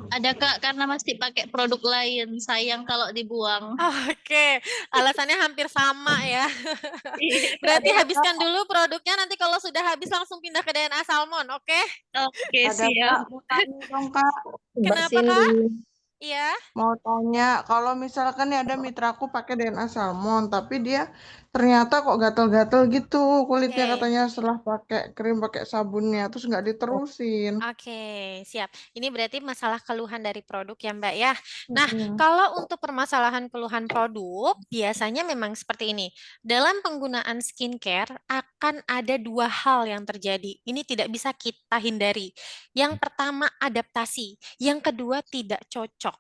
I: Ada Kak, karena masih pakai produk lain. Sayang kalau dibuang.
F: Oke, alasannya hampir sama ya. Berarti habiskan dulu produknya, nanti kalau sudah habis langsung pindah ke DNA salmon, oke?
I: Oke,
C: Ada
I: siap.
C: Kak, mau tanya dong Kak.
F: Kenapa Kak? Iya.
C: Mau tanya, kalau misalkan nih ada mitraku pakai DNA salmon, tapi dia ternyata kok gatel-gatel gitu kulitnya
F: Oke.
C: katanya setelah pakai krim, pakai sabunnya, terus nggak diterusin.
F: Oke, siap. Ini berarti masalah keluhan dari produk ya Mbak ya. Nah, kalau untuk permasalahan keluhan produk, biasanya memang seperti ini. Dalam penggunaan skincare akan ada 2 hal yang terjadi. Ini tidak bisa kita hindari. Yang pertama adaptasi, yang kedua tidak cocok.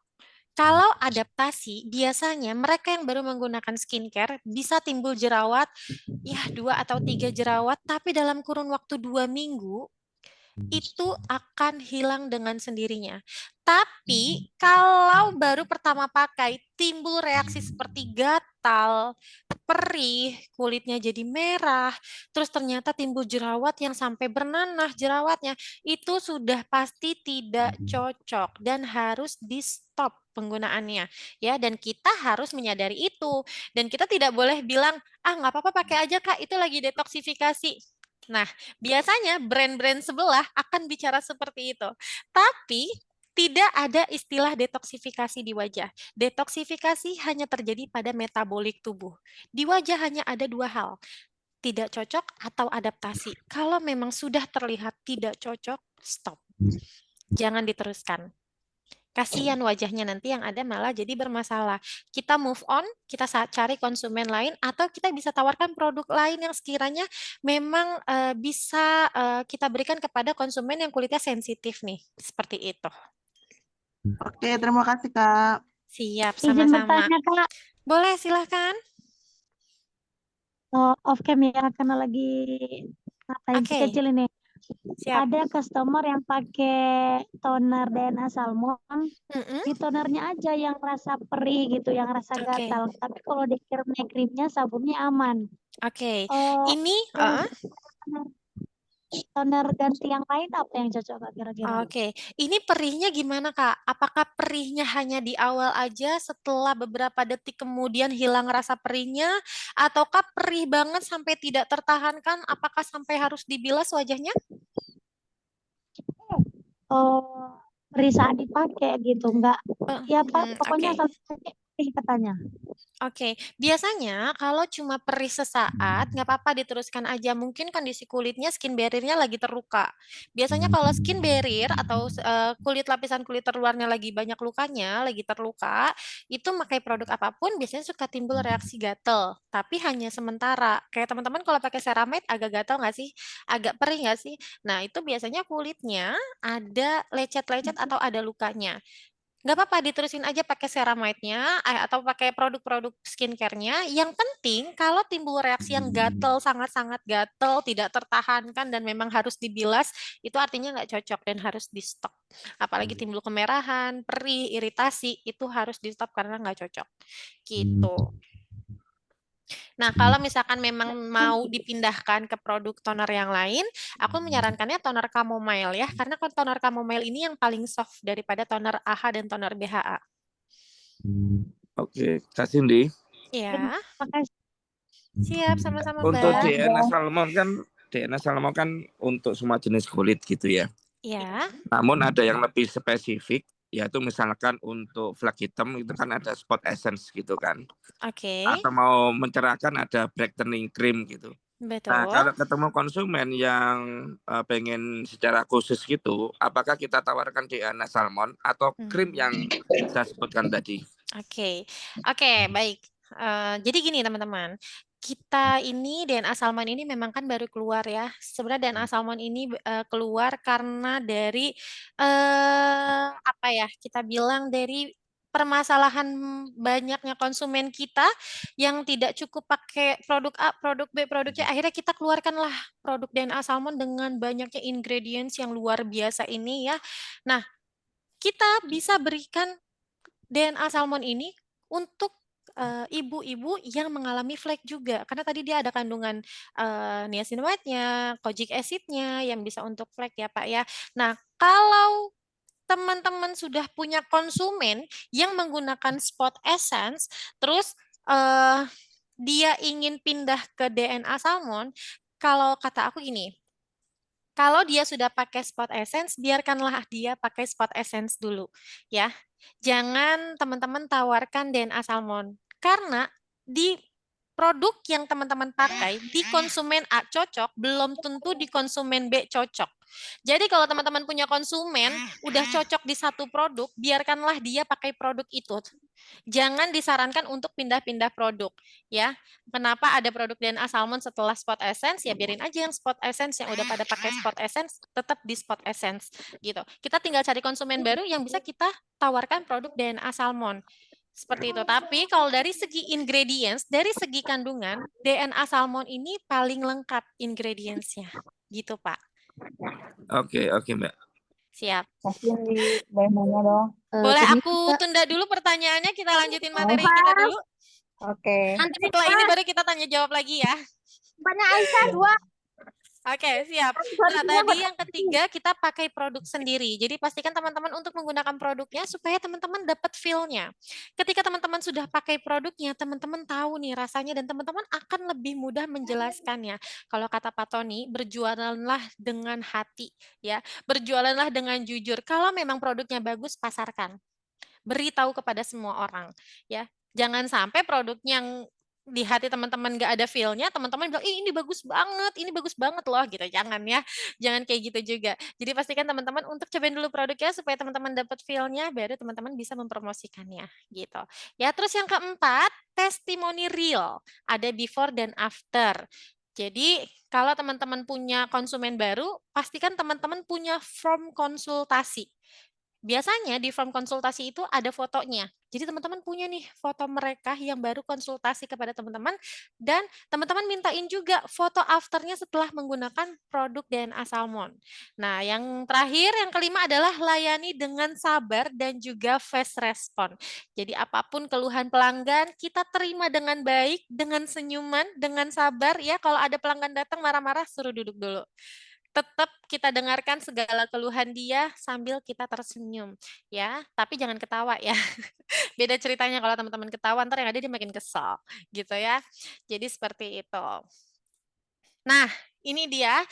F: Kalau adaptasi, biasanya mereka yang baru menggunakan skincare bisa timbul jerawat, ya 2 atau 3 jerawat, tapi dalam kurun waktu 2 minggu, itu akan hilang dengan sendirinya. Tapi kalau baru pertama pakai timbul reaksi seperti gatal, perih, kulitnya jadi merah, terus ternyata timbul jerawat yang sampai bernanah jerawatnya, itu sudah pasti tidak cocok dan harus di-stop penggunaannya ya, dan kita harus menyadari itu, dan kita tidak boleh bilang nggak apa-apa pakai aja Kak, itu lagi detoksifikasi. Nah, biasanya brand-brand sebelah akan bicara seperti itu, tapi tidak ada istilah detoksifikasi di wajah. Detoksifikasi hanya terjadi pada metabolik tubuh. Di wajah hanya ada dua hal, tidak cocok atau adaptasi. Kalau memang sudah terlihat tidak cocok, stop. Jangan diteruskan. Kasihan wajahnya, nanti yang ada malah jadi bermasalah. Kita move on, kita cari konsumen lain, atau kita bisa tawarkan produk lain yang sekiranya memang bisa kita berikan kepada konsumen yang kulitnya sensitif nih. Seperti itu.
C: Oke, terima kasih Kak.
F: Siap,
E: Izin
F: sama-sama.
E: bertanya Kak,
F: Boleh, silahkan.
E: off cam ya karena lagi ngapain si
F: Oke.
E: kecil ini.
F: Siap.
E: Ada customer yang pakai toner DNA Salmon,
F: Mm-mm.
E: di tonernya aja yang rasa perih gitu, yang rasa
F: Oke.
E: gatal. Tapi kalau di krimnya sabunnya aman.
F: Oke.
E: Oh,
F: Ini,
E: toner ganti yang lain apa yang cocok Kak kira-kira?
F: Oke, ini perihnya gimana Kak? Apakah perihnya hanya di awal aja, setelah beberapa detik kemudian hilang rasa perihnya, ataukah perih banget sampai tidak tertahankan? Apakah sampai harus dibilas wajahnya?
E: Oh, perih saat dipakai gitu, enggak? Ya Pak, pokoknya
F: Oke.
E: asal pakai perih katanya.
F: Oke, biasanya kalau cuma perih sesaat, nggak apa-apa diteruskan aja. Mungkin kondisi kulitnya, skin barrier-nya lagi terluka. Biasanya kalau skin barrier atau kulit lapisan kulit terluarnya lagi banyak lukanya, lagi terluka, itu pakai produk apapun biasanya suka timbul reaksi gatel. Tapi hanya sementara. Kayak teman-teman kalau pakai ceramide agak gatel nggak sih? Agak perih nggak sih? Nah, itu biasanya kulitnya ada lecet-lecet atau ada lukanya. Nggak apa-apa, diterusin aja pakai ceramide-nya atau pakai produk-produk skincare-nya. Yang penting kalau timbul reaksi yang gatel, sangat-sangat gatel, tidak tertahankan dan memang harus dibilas, itu artinya nggak cocok dan harus di-stop. Apalagi timbul kemerahan, perih, iritasi, itu harus di-stop karena nggak cocok. Gitu. Nah, kalau misalkan memang mau dipindahkan ke produk toner yang lain, aku menyarankannya toner chamomile ya, karena toner chamomile ini yang paling soft daripada toner AHA dan toner BHA.
G: Oke, Kak Cindy.
F: Ya,
E: Makasih.
F: siap, sama-sama
G: Untuk
F: Mbak.
G: DNA Salmon kan untuk semua jenis kulit gitu ya.
F: Ya,
G: Namun ada yang lebih spesifik, yaitu misalkan untuk flek hitam itu kan ada spot essence gitu kan.
F: oke,
G: Atau mau mencerahkan ada brightening cream gitu. Nah,
F: betul.
G: kalau ketemu konsumen yang pengen secara khusus gitu, apakah kita tawarkan DNA Salmon atau krim yang saya sebutkan tadi?
F: Oke, baik. Jadi gini teman-teman, kita ini DNA Salmon ini memang kan baru keluar ya. Sebenarnya DNA Salmon ini keluar karena dari apa ya? Kita bilang dari permasalahan banyaknya konsumen kita yang tidak cukup pakai produk A, produk B, produk C. Akhirnya kita keluarkanlah produk DNA Salmon dengan banyaknya ingredients yang luar biasa ini ya. Nah, kita bisa berikan DNA Salmon ini untuk ibu-ibu yang mengalami flek juga, karena tadi dia ada kandungan niacinamide-nya, kojic acid-nya yang bisa untuk flek ya Pak ya. Nah, kalau teman-teman sudah punya konsumen yang menggunakan spot essence, terus dia ingin pindah ke DNA Salmon, kalau kata aku gini, kalau dia sudah pakai spot essence, biarkanlah dia pakai spot essence dulu, ya. Jangan teman-teman tawarkan DNA Salmon, karena di produk yang teman-teman pakai di konsumen A cocok, belum tentu di konsumen B cocok. Jadi kalau teman-teman punya konsumen udah cocok di satu produk, biarkanlah dia pakai produk itu. Jangan disarankan untuk pindah-pindah produk, ya. Kenapa ada produk DNA Salmon setelah Spot Essence? Ya biarin aja yang Spot Essence yang udah pada pakai Spot Essence tetap di Spot Essence gitu. Kita tinggal cari konsumen baru yang bisa kita tawarkan produk DNA Salmon. Seperti itu. Tapi kalau dari segi ingredients, dari segi kandungan, DNA Salmon ini paling lengkap ingredients-nya. Gitu, Pak.
G: Oke, Mbak.
F: Siap.
D: Kasihin di BMO-nya dong.
F: Boleh
H: Tadi
F: aku
H: kita
F: tunda dulu pertanyaannya, kita lanjutin materi kita dulu.
D: Oke.
H: nanti
F: Setelah ini baru kita tanya jawab lagi ya.
D: Banyak Aisyah 2.
F: Oke, siap. Nah, tadi yang ketiga kita pakai produk sendiri. Jadi pastikan teman-teman untuk menggunakan produknya supaya teman-teman dapat feel-nya. Ketika teman-teman sudah pakai produknya, teman-teman tahu nih rasanya dan teman-teman akan lebih mudah menjelaskannya. Kalau kata Pak Tony, berjualanlah dengan hati, ya. Berjualanlah dengan jujur. Kalau memang produknya bagus, pasarkan. Beritahu kepada semua orang, ya. Jangan sampai produk yang di hati teman-teman nggak ada feel-nya, teman-teman bilang, ini bagus banget loh, gitu. Jangan ya, jangan kayak gitu juga. Jadi pastikan teman-teman untuk cobain dulu produknya supaya teman-teman dapat feel-nya, baru teman-teman bisa mempromosikannya, gitu. Ya, terus yang keempat, testimoni real. Ada before dan after. Jadi, kalau teman-teman punya konsumen baru, pastikan teman-teman punya form konsultasi. Biasanya di form konsultasi itu ada fotonya. Jadi teman-teman punya nih foto mereka yang baru konsultasi kepada teman-teman dan teman-teman mintain juga foto afternya setelah menggunakan produk DNA Salmon. Nah, yang terakhir, yang kelima adalah layani dengan sabar dan juga fast respon. Jadi apapun keluhan pelanggan, kita terima dengan baik, dengan senyuman, dengan sabar ya. Kalau ada pelanggan datang marah-marah, suruh duduk dulu. Tetap kita dengarkan segala keluhan dia sambil kita tersenyum ya, tapi jangan ketawa ya. Beda ceritanya kalau teman-teman ketawa, ntar yang ada dia makin kesal gitu ya. Jadi seperti itu. Nah, ini dia.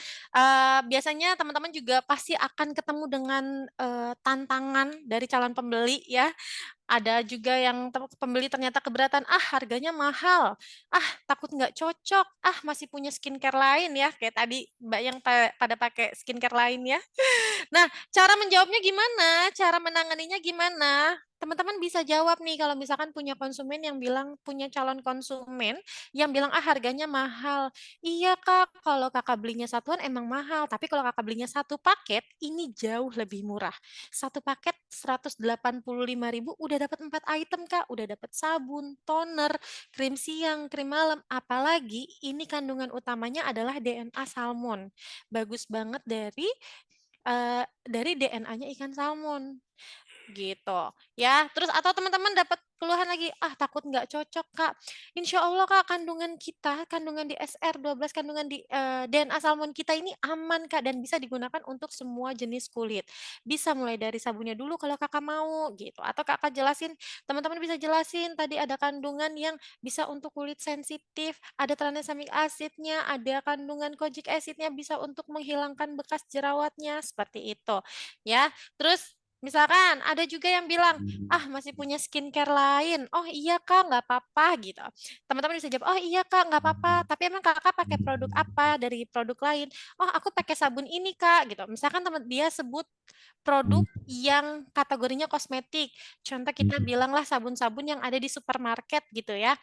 F: Biasanya teman-teman juga pasti akan ketemu dengan tantangan dari calon pembeli ya. Ada juga yang pembeli ternyata keberatan, harganya mahal, takut nggak cocok, masih punya skincare lain ya, kayak tadi Mbak yang pada pakai skincare lain ya. Nah, cara menjawabnya gimana? Cara menanganinya gimana? Teman-teman bisa jawab nih kalau misalkan punya konsumen yang bilang, punya calon konsumen yang bilang, harganya mahal. Iya Kak, kalau Kakak belinya satuan emang mahal, tapi kalau Kakak belinya satu paket, ini jauh lebih murah. Satu paket 185.000 udah dapat 4 item Kak, udah dapat sabun, toner, krim siang, krim malam, apalagi ini kandungan utamanya adalah DNA salmon. Bagus banget dari DNA-nya ikan salmon gitu ya. Terus atau teman-teman dapat keluhan lagi, takut nggak cocok Kak. Insya Allah Kak, kandungan di SR12, kandungan di DNA salmon kita ini aman Kak dan bisa digunakan untuk semua jenis kulit. Bisa mulai dari sabunnya dulu kalau Kakak mau gitu. Atau Kakak jelasin, teman-teman bisa jelasin tadi ada kandungan yang bisa untuk kulit sensitif, ada tranexamic acidnya, ada kandungan kojic acidnya bisa untuk menghilangkan bekas jerawatnya seperti itu ya. Terus misalkan ada juga yang bilang, masih punya skincare lain. Oh iya Kak, nggak apa-apa gitu. Teman-teman bisa jawab, oh iya Kak, nggak apa-apa. Tapi emang Kakak pakai produk apa dari produk lain? Oh aku pakai sabun ini Kak gitu. Misalkan dia sebut produk yang kategorinya kosmetik. Contoh kita bilanglah sabun-sabun yang ada di supermarket gitu ya.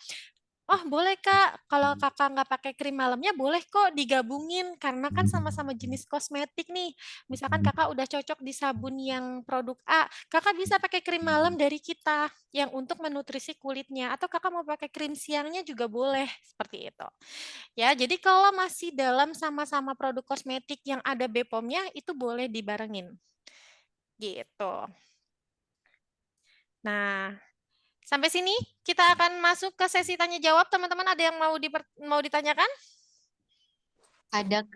F: Oh boleh Kak, kalau Kakak nggak pakai krim malamnya boleh kok digabungin karena kan sama-sama jenis kosmetik nih. Misalkan Kakak udah cocok di sabun yang produk A, Kakak bisa pakai krim malam dari kita yang untuk menutrisi kulitnya atau Kakak mau pakai krim siangnya juga boleh seperti itu. Ya, jadi kalau masih dalam sama-sama produk kosmetik yang ada BPOM-nya itu boleh dibarengin. Gitu. Nah, sampai sini kita akan masuk ke sesi tanya jawab. Teman-teman ada yang mau ditanyakan?
E: Ada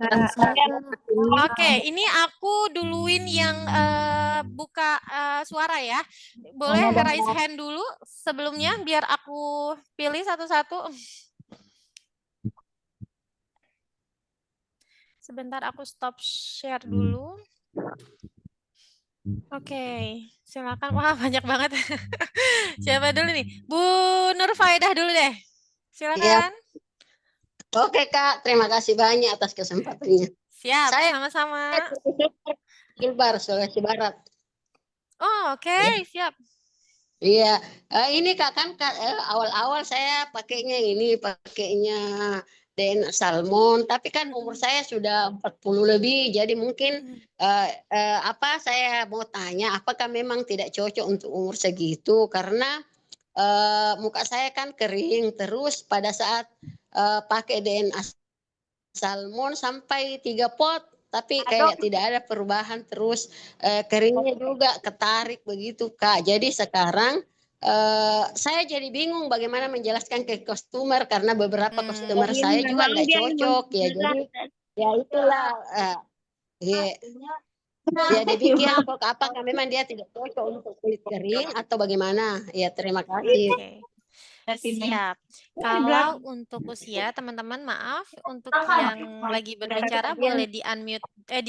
F: Oke, ini aku duluin yang buka suara ya. Boleh raise hand dulu sebelumnya biar aku pilih satu-satu. Sebentar aku stop share dulu. Oke, silakan. Wah, banyak banget. Siapa dulu nih? Bu Nur Faidah dulu deh. Silakan.
J: Oke Kak, terima kasih banyak atas kesempatannya.
F: Siap,
J: Saya
F: sama-sama.
J: Gilbar, Sulawesi Barat.
F: Oh, oke, siap.
J: Iya, ini Kak kan awal-awal saya pakainya DNA salmon, tapi kan umur saya sudah 40 lebih, jadi mungkin saya mau tanya, apakah memang tidak cocok untuk umur segitu karena muka saya kan kering, terus pada saat pakai DNA salmon sampai 3 pot tapi kayak tidak ada perubahan terus, keringnya juga ketarik begitu Kak. Jadi sekarang saya jadi bingung bagaimana menjelaskan ke customer karena beberapa customer saya juga
D: Memang
J: tidak
D: dia
J: cocok ya. Jadi ya itulah ya demikian kok, apakah memang dia tidak cocok untuk kulit kering atau bagaimana? Ya terima kasih.
F: Oke. Siap. Kalau untuk usia, teman-teman maaf, untuk yang lagi berbicara boleh di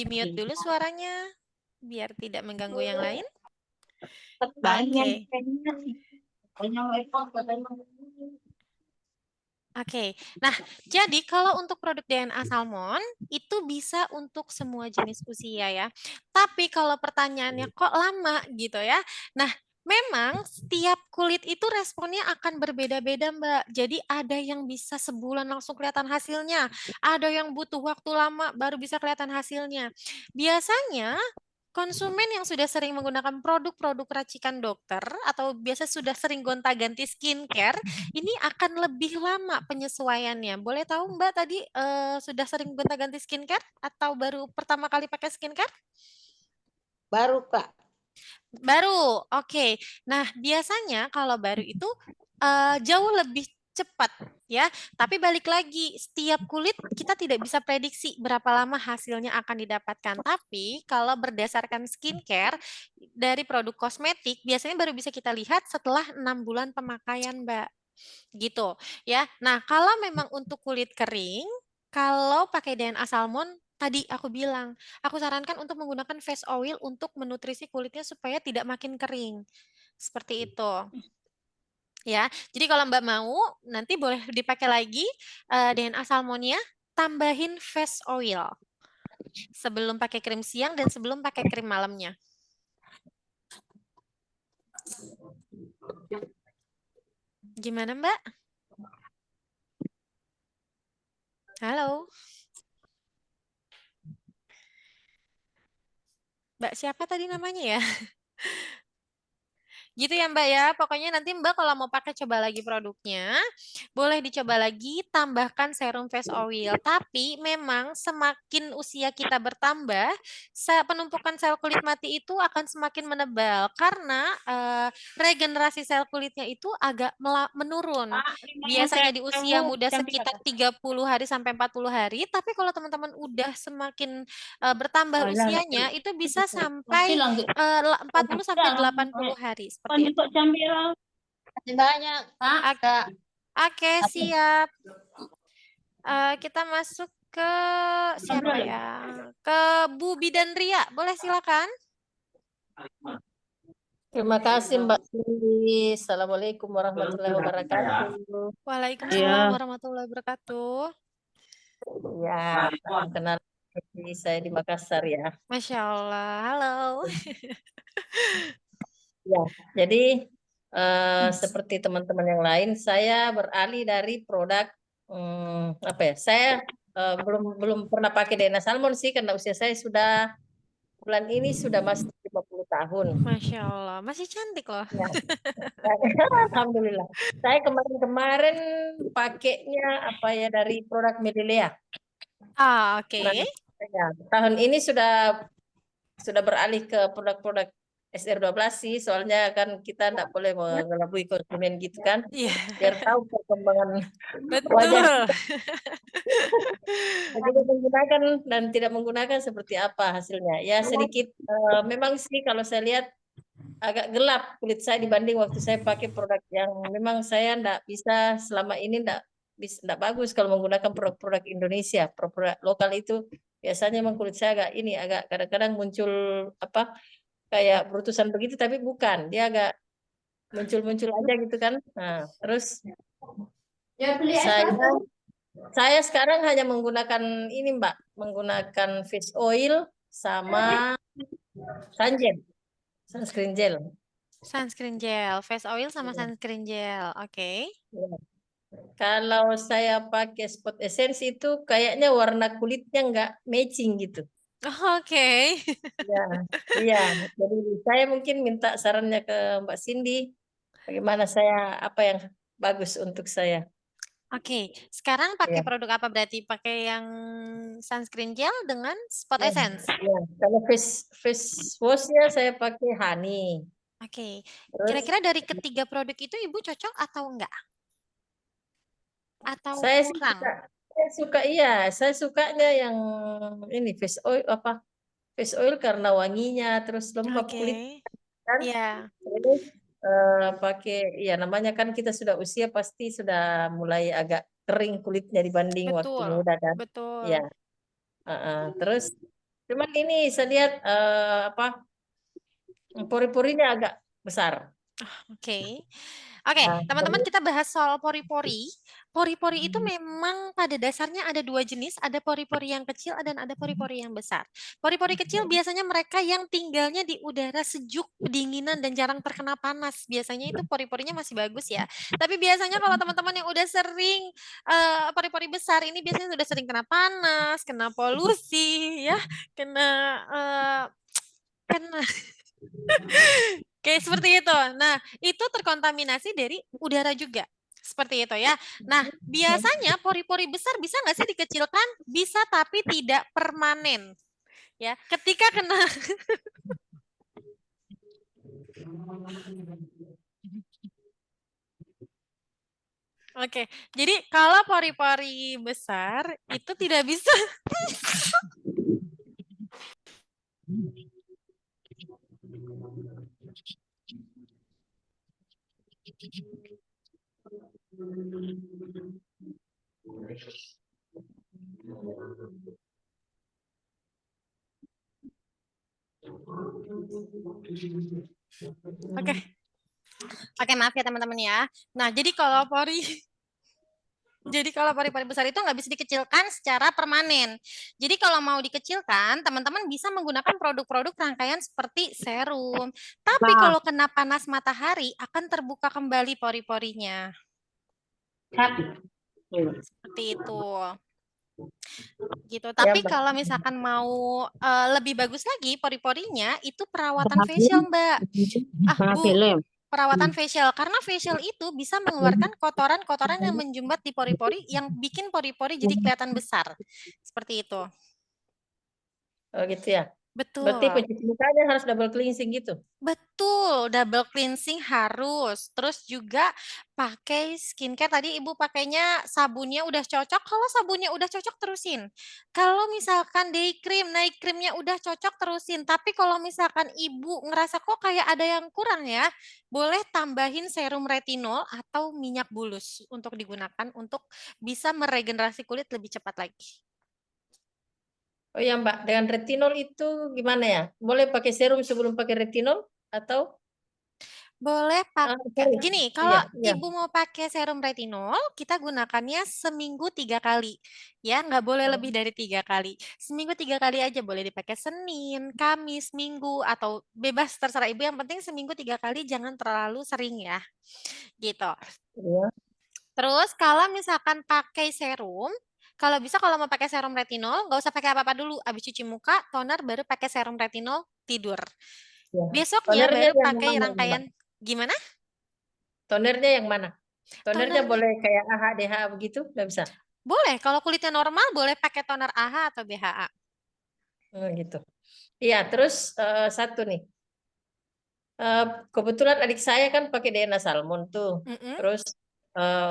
F: mute dulu suaranya biar tidak mengganggu yang lain. Oke. Oke, nah jadi kalau untuk produk DNA salmon itu bisa untuk semua jenis usia ya. Tapi kalau pertanyaannya kok lama gitu ya. Nah, memang setiap kulit itu responnya akan berbeda-beda Mbak. Jadi ada yang bisa sebulan langsung kelihatan hasilnya, ada yang butuh waktu lama baru bisa kelihatan hasilnya. Biasanya konsumen yang sudah sering menggunakan produk-produk racikan dokter atau biasa sudah sering gonta-ganti skincare, ini akan lebih lama penyesuaiannya. Boleh tahu Mbak tadi sudah sering gonta-ganti skincare atau baru pertama kali pakai skincare?
J: Baru Kak.
F: Baru, oke. Nah, biasanya kalau baru itu jauh lebih cepat ya. Tapi balik lagi, setiap kulit kita tidak bisa prediksi berapa lama hasilnya akan didapatkan. Tapi kalau berdasarkan skincare dari produk kosmetik, biasanya baru bisa kita lihat setelah 6 bulan pemakaian, Mbak. Gitu ya. Nah, kalau memang untuk kulit kering, kalau pakai DNA salmon, tadi aku bilang, aku sarankan untuk menggunakan face oil untuk menutrisi kulitnya supaya tidak makin kering. Seperti itu. Ya, jadi kalau Mbak mau, nanti boleh dipakai lagi DNA salmonnya, tambahin face oil sebelum pakai krim siang dan sebelum pakai krim malamnya. Gimana Mbak? Halo. Mbak siapa tadi namanya ya? Gitu ya Mbak ya, pokoknya nanti Mbak kalau mau pakai coba lagi produknya, boleh dicoba lagi tambahkan serum face oil. Tapi memang semakin usia kita bertambah, penumpukan sel kulit mati itu akan semakin menebal karena regenerasi sel kulitnya itu agak menurun. Biasanya di usia muda sekitar 30 hari sampai 40 hari, tapi kalau teman-teman udah semakin bertambah usianya itu bisa sampai 40 sampai 80 hari. Seperti itu.
J: Terima kasih banyak Kak.
F: Oke, siap. Kita masuk ke siapa ya? Ke Bu Bidan Ria. Boleh silakan.
K: Terima kasih Mbak Cindy. Assalamualaikum warahmatullahi wabarakatuh.
F: Waalaikumsalam warahmatullahi wabarakatuh.
K: Ya, kenal saya di Makassar ya.
F: Masya Allah. Halo.
K: Ya, jadi seperti teman-teman yang lain, saya beralih dari produk apa ya? Saya belum pernah pakai DNA salmon sih karena usia saya sudah bulan ini sudah masuk 50 tahun.
F: Masya Allah, masih cantik loh.
K: Ya. Alhamdulillah. Saya kemarin pakainya apa ya dari produk Medilea.
F: Oke.
K: Ya, tahun ini sudah beralih ke produk-produk SR12 sih, soalnya kan kita tidak boleh mengelabui konsumen gitu kan, biar tahu perkembangan wajah. Jadi menggunakan dan tidak menggunakan seperti apa hasilnya. Ya sedikit, memang sih kalau saya lihat agak gelap kulit saya dibanding waktu saya pakai produk yang memang saya tidak bisa selama ini tidak bagus kalau menggunakan produk-produk Indonesia, produk lokal itu biasanya memang kulit saya agak kadang-kadang muncul apa kayak berutusan begitu, tapi bukan, dia agak muncul-muncul aja gitu kan. Nah, terus saya sekarang hanya menggunakan ini Mbak, menggunakan face oil sama sunscreen gel.
F: Sunscreen gel, face oil sama sunscreen gel, oke.
K: Kalau saya pakai spot essence itu kayaknya warna kulitnya nggak matching gitu.
F: Oke.
K: Iya. Jadi saya mungkin minta sarannya ke Mbak Cindy, bagaimana apa yang bagus untuk saya.
F: Oke, sekarang pakai
K: Ya.
F: produk apa berarti? Pakai yang sunscreen gel dengan spot
K: Ya,
F: essence.
K: ya. Kalau face washnya saya pakai honey.
F: Oke,
K: Terus
F: kira-kira dari ketiga produk itu Ibu cocok atau enggak? Atau
K: saya sih
F: kurang?
K: saya sukanya yang ini face oil karena wanginya, terus lembab kulit
F: Oke,
K: kan.
F: ya,
K: Terus pakai, ya namanya kan kita sudah usia pasti sudah mulai agak kering kulitnya dibanding waktu
F: betul,
K: muda kan.
F: betul.
K: Ya, terus cuman ini saya lihat pori-porinya agak besar.
F: Oke. Oke,
K: Nah,
F: teman-teman kita bahas soal pori-pori. Pori-pori itu memang pada dasarnya ada dua jenis, ada pori-pori yang kecil dan ada pori-pori yang besar. Pori-pori kecil biasanya mereka yang tinggalnya di udara sejuk, pendinginan, dan jarang terkena panas. Biasanya itu pori-porinya masih bagus ya. Tapi biasanya kalau teman-teman yang udah sering pori-pori besar ini biasanya sudah sering kena panas, kena polusi, ya, kena kayak seperti itu. Nah, itu terkontaminasi dari udara juga. Seperti itu ya. Nah, biasanya pori-pori besar bisa nggak sih dikecilkan? Bisa, tapi tidak permanen. Ya, ketika kena Oke, jadi kalau pori-pori besar itu tidak bisa Oke. Oke, maaf ya teman-teman ya. Nah, jadi kalau pori-pori besar itu nggak bisa dikecilkan secara permanen. Jadi kalau mau dikecilkan, teman-teman bisa menggunakan produk-produk rangkaian seperti serum. Tapi kalau kena panas matahari, akan terbuka kembali pori-porinya. Seperti itu. Gitu. Tapi kalau misalkan mau lebih bagus lagi pori-porinya, itu perawatan facial, Mbak. Bu, perawatan facial. Karena facial itu bisa mengeluarkan kotoran-kotoran yang menjumbat di pori-pori yang bikin pori-pori jadi kelihatan besar. Seperti itu.
K: Oh gitu ya.
F: Betul.
K: Berarti pencuci mukanya harus double cleansing gitu.
F: Betul, double cleansing harus. Terus juga pakai skincare. Tadi Ibu pakainya sabunnya udah cocok. Kalau sabunnya udah cocok, terusin. Kalau misalkan day cream, night creamnya udah cocok, terusin. Tapi kalau misalkan Ibu ngerasa kok kayak ada yang kurang ya, boleh tambahin serum retinol atau minyak bulus untuk digunakan untuk bisa meregenerasi kulit lebih cepat lagi.
K: Oh ya Mbak, dengan retinol itu gimana ya? Boleh pakai serum sebelum pakai retinol atau?
F: Boleh pakai. Gini, kalau
K: Iya.
F: Ibu mau pakai serum retinol, kita gunakannya seminggu 3 kali. Ya, nggak boleh lebih dari 3 kali. Seminggu 3 kali aja, boleh dipakai Senin, Kamis, Minggu, atau bebas terserah Ibu. Yang penting seminggu 3 kali, jangan terlalu sering ya. Gitu.
K: Iya.
F: Terus kalau misalkan pakai serum, kalau bisa kalau mau pakai serum retinol, nggak usah pakai apa-apa dulu. Habis cuci muka, toner, baru pakai serum retinol, tidur.
K: Ya.
F: Besoknya
K: Tonernya
F: baru
K: yang
F: pakai
K: mana,
F: rangkaian.
K: Mbak?
F: Gimana?
K: Tonernya yang mana? Tonernya
F: Tonernya.
K: boleh kayak AHA, DHA begitu? Nggak bisa?
F: Boleh, kalau kulitnya normal boleh pakai toner AHA atau BHA.
K: Gitu. Iya, terus satu nih. Kebetulan adik saya kan pakai DNA Salmon tuh. Terus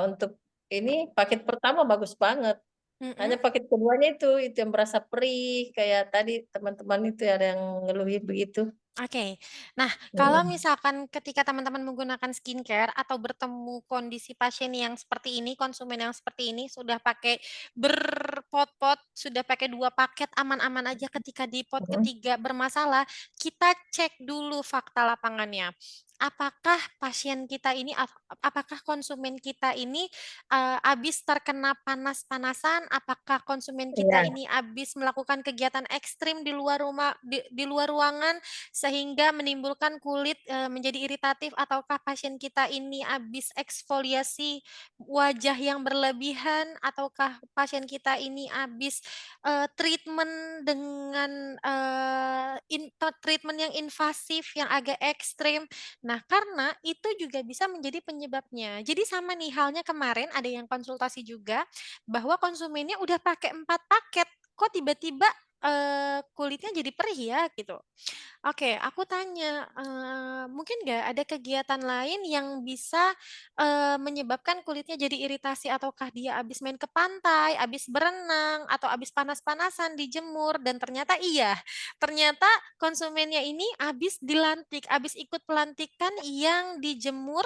K: untuk ini paket pertama bagus banget. Hanya paket keduanya itu yang berasa perih kayak tadi teman-teman itu ada yang ngeluhin begitu.
F: Oke. Nah, kalau misalkan ketika teman-teman menggunakan skincare atau bertemu kondisi pasien yang seperti ini, konsumen yang seperti ini, sudah pakai berpot-pot, sudah pakai 2 paket, aman-aman aja. Ketika di pot ketiga bermasalah, kita cek dulu fakta lapangannya. Apakah pasien kita ini, apakah konsumen kita ini habis terkena panas-panasan? Apakah konsumen kita ini habis melakukan kegiatan ekstrim di luar rumah, di luar ruangan, sehingga menimbulkan kulit menjadi iritatif, ataukah pasien kita ini habis eksfoliasi wajah yang berlebihan, ataukah pasien kita ini habis treatment dengan treatment yang invasif yang agak ekstrim. Nah, karena itu juga bisa menjadi penyebabnya. Jadi sama nih halnya kemarin ada yang konsultasi juga bahwa konsumennya udah pakai 4 paket, kok tiba-tiba kulitnya jadi perih ya gitu. Oke, aku tanya, mungkin nggak ada kegiatan lain yang bisa menyebabkan kulitnya jadi iritasi ataukah dia habis main ke pantai, habis berenang, atau habis panas-panasan dijemur dan ternyata iya, ternyata konsumennya ini habis dilantik, habis ikut pelantikan yang dijemur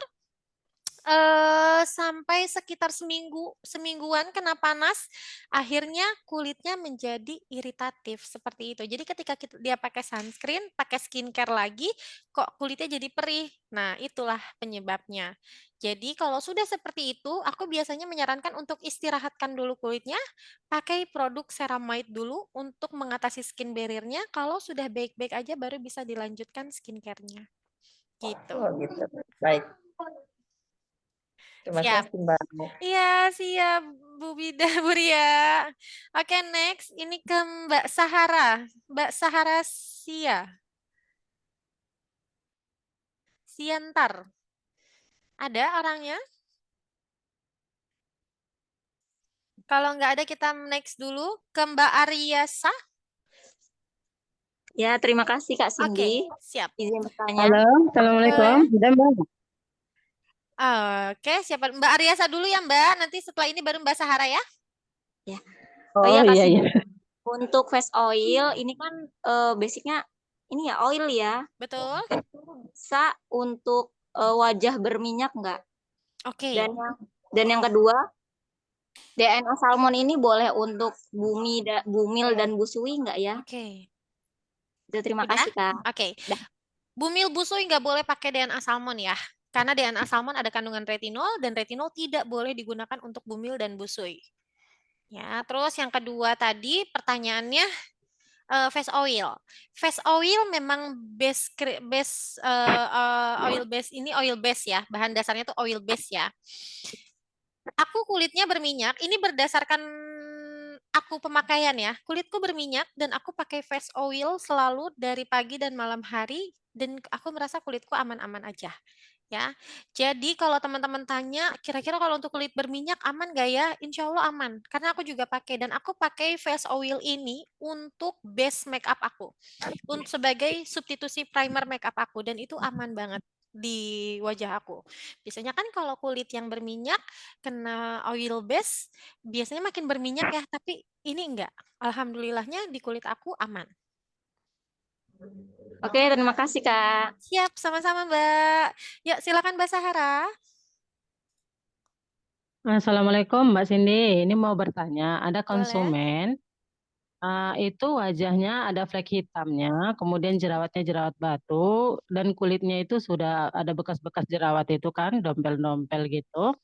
F: sampai sekitar semingguan kena panas, akhirnya kulitnya menjadi iritatif seperti itu. Jadi ketika dia pakai sunscreen, pakai skincare lagi, kok kulitnya jadi perih. Nah, itulah penyebabnya. Jadi kalau sudah seperti itu, aku biasanya menyarankan untuk istirahatkan dulu kulitnya, pakai produk ceramide dulu untuk mengatasi skin barrier-nya. Kalau sudah baik-baik aja, baru bisa dilanjutkan skincare-nya. Gitu.
K: Oh gitu. Baik. Terima
F: Siap.
K: kasih Mbak.
F: Iya, siap Bu Bida, Bu Ria. Oke, next. Ini ke Mbak Sahara. Mbak Sahara Siantar. Ada orangnya? Kalau nggak ada, kita next dulu ke Mbak Ariasa.
D: Ya, terima kasih Kak Cindy.
F: Oke, siap.
D: Izin bertanya.
L: Halo, Assalamualaikum.
F: Boleh.
L: Udah, Mbak?
F: Oke, siapa? Mbak Ariasa dulu ya, Mbak. Nanti setelah ini baru Mbak Sahara ya.
D: Ya.
L: Oh,
D: ya Kak
L: iya,
D: Cindy.
L: iya.
D: Untuk face oil ini kan basicnya ini ya oil ya.
F: Betul.
D: Itu bisa untuk wajah berminyak nggak?
F: Oke.
D: Dan yang kedua, DNA salmon ini boleh untuk bumil dan busui nggak ya?
F: Oke.
D: Terima
F: Udah?
D: kasih Kak.
F: Oke. Bumil busui nggak boleh pakai DNA salmon ya. Karena DNA salmon ada kandungan retinol dan retinol tidak boleh digunakan untuk bumil dan busui. Ya, terus yang kedua tadi pertanyaannya face oil. Face oil memang oil base ini oil base ya. Bahan dasarnya itu oil base ya. Aku kulitnya berminyak, ini berdasarkan aku pemakaian ya. Kulitku berminyak dan aku pakai face oil selalu dari pagi dan malam hari dan aku merasa kulitku aman-aman aja. Ya, jadi kalau teman-teman tanya, kira-kira kalau untuk kulit berminyak aman gak ya? Insya Allah aman, karena aku juga pakai dan aku pakai face oil ini untuk base makeup aku, untuk sebagai substitusi primer makeup aku dan itu aman banget di wajah aku. Biasanya kan kalau kulit yang berminyak kena oil base, biasanya makin berminyak ya, tapi ini enggak. Alhamdulillahnya di kulit aku aman.
D: Oke, terima kasih Kak.
F: Siap, sama-sama Mbak. Yuk, silakan Mbak Sahara.
L: Assalamualaikum Mbak Cindy. Ini mau bertanya, ada
F: Boleh.
L: konsumen itu wajahnya ada flek hitamnya, kemudian jerawatnya jerawat batu, dan kulitnya itu sudah ada bekas-bekas jerawat itu kan, dompel-dompel gitu.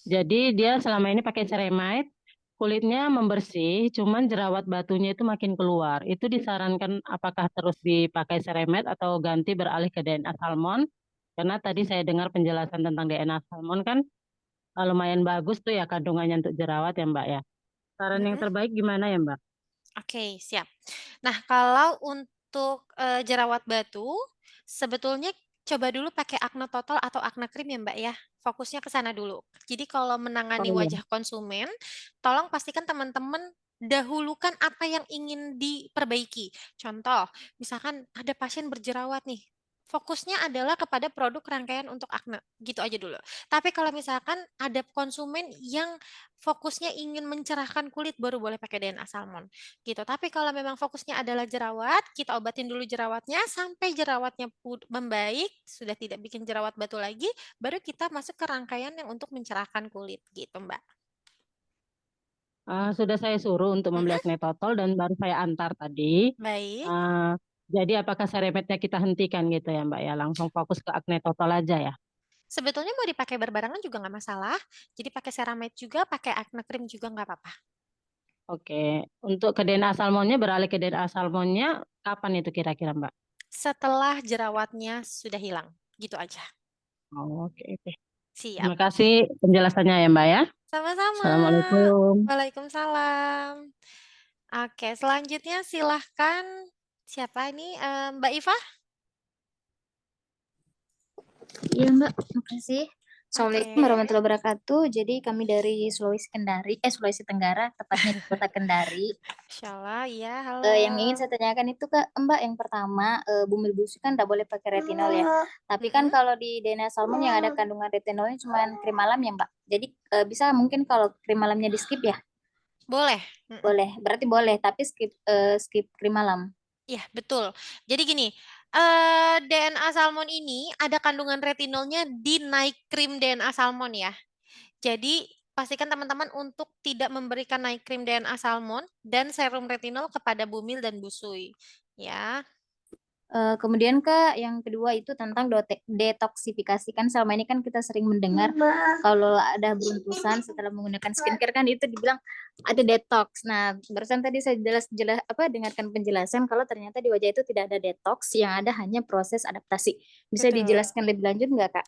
L: Jadi dia selama ini pakai ceramide, kulitnya membersih, cuman jerawat batunya itu makin keluar. Itu disarankan apakah terus dipakai ceramide atau ganti beralih ke DNA salmon? Karena tadi saya dengar penjelasan tentang DNA salmon kan lumayan bagus tuh ya kandungannya untuk jerawat ya Mbak ya. Saran yang terbaik gimana ya Mbak?
F: Oke, siap. Nah, kalau untuk jerawat batu, sebetulnya coba dulu pakai acne total atau acne cream ya Mbak ya. Fokusnya ke sana dulu. Jadi kalau menangani
L: Oh, iya.
F: wajah konsumen, tolong pastikan teman-teman dahulukan apa yang ingin diperbaiki. Contoh, misalkan ada pasien berjerawat nih. Fokusnya adalah kepada produk rangkaian untuk acne, gitu aja dulu. Tapi kalau misalkan ada konsumen yang fokusnya ingin mencerahkan kulit, baru boleh pakai DNA salmon gitu. Tapi kalau memang fokusnya adalah jerawat, kita obatin dulu jerawatnya sampai jerawatnya membaik, sudah tidak bikin jerawat batu lagi, baru kita masuk ke rangkaian yang untuk mencerahkan kulit gitu, Mbak.
L: Sudah saya suruh untuk membeli acne total dan baru saya antar tadi.
F: Baik.
L: Jadi apakah ceramide-nya kita hentikan gitu ya Mbak ya? Langsung fokus ke acne total aja ya?
F: Sebetulnya mau dipakai berbarengan juga nggak masalah. Jadi pakai ceramide juga, pakai acne cream juga nggak apa-apa.
L: Oke, untuk ke DNA salmonnya beralih ke DNA salmonnya kapan itu kira-kira Mbak?
F: Setelah jerawatnya sudah hilang, gitu aja.
L: Oh, oke.
F: Siap.
L: Terima kasih penjelasannya ya Mbak ya.
F: Sama-sama.
L: Assalamualaikum.
F: Waalaikumsalam. Oke, selanjutnya silahkan siapa ini Mbak Iva?
D: Iya Mbak, makasih. Assalamualaikum
F: Oke.
D: warahmatullahi wabarakatuh. Jadi kami dari Sulawesi Tenggara, tepatnya di Kota Kendari.
F: Insya Allah, ya, halo.
D: Yang ingin saya tanyakan itu ke Mbak, yang pertama, bumil busuk kan nggak boleh pakai retinol ya. Tapi kan kalau di DNA salmon yang ada kandungan retinolnya cuma krim malam ya Mbak. Jadi bisa mungkin kalau krim malamnya di skip ya?
F: Boleh.
D: Boleh, berarti boleh, tapi skip krim malam.
F: Iya, betul. Jadi gini, DNA salmon ini ada kandungan retinolnya di night cream DNA salmon ya. Jadi pastikan teman-teman untuk tidak memberikan night cream DNA salmon dan serum retinol kepada bumil dan busui. Ya.
D: Kemudian yang kedua itu tentang detoksifikasi. Kan selama ini kan kita sering mendengar kalau ada beruntusan setelah menggunakan skincare kan itu dibilang ada detox. Nah, barusan tadi saya dengarkan penjelasan kalau ternyata di wajah itu tidak ada detox, yang ada hanya proses adaptasi. Bisa
F: Betul.
D: dijelaskan lebih lanjut nggak Kak?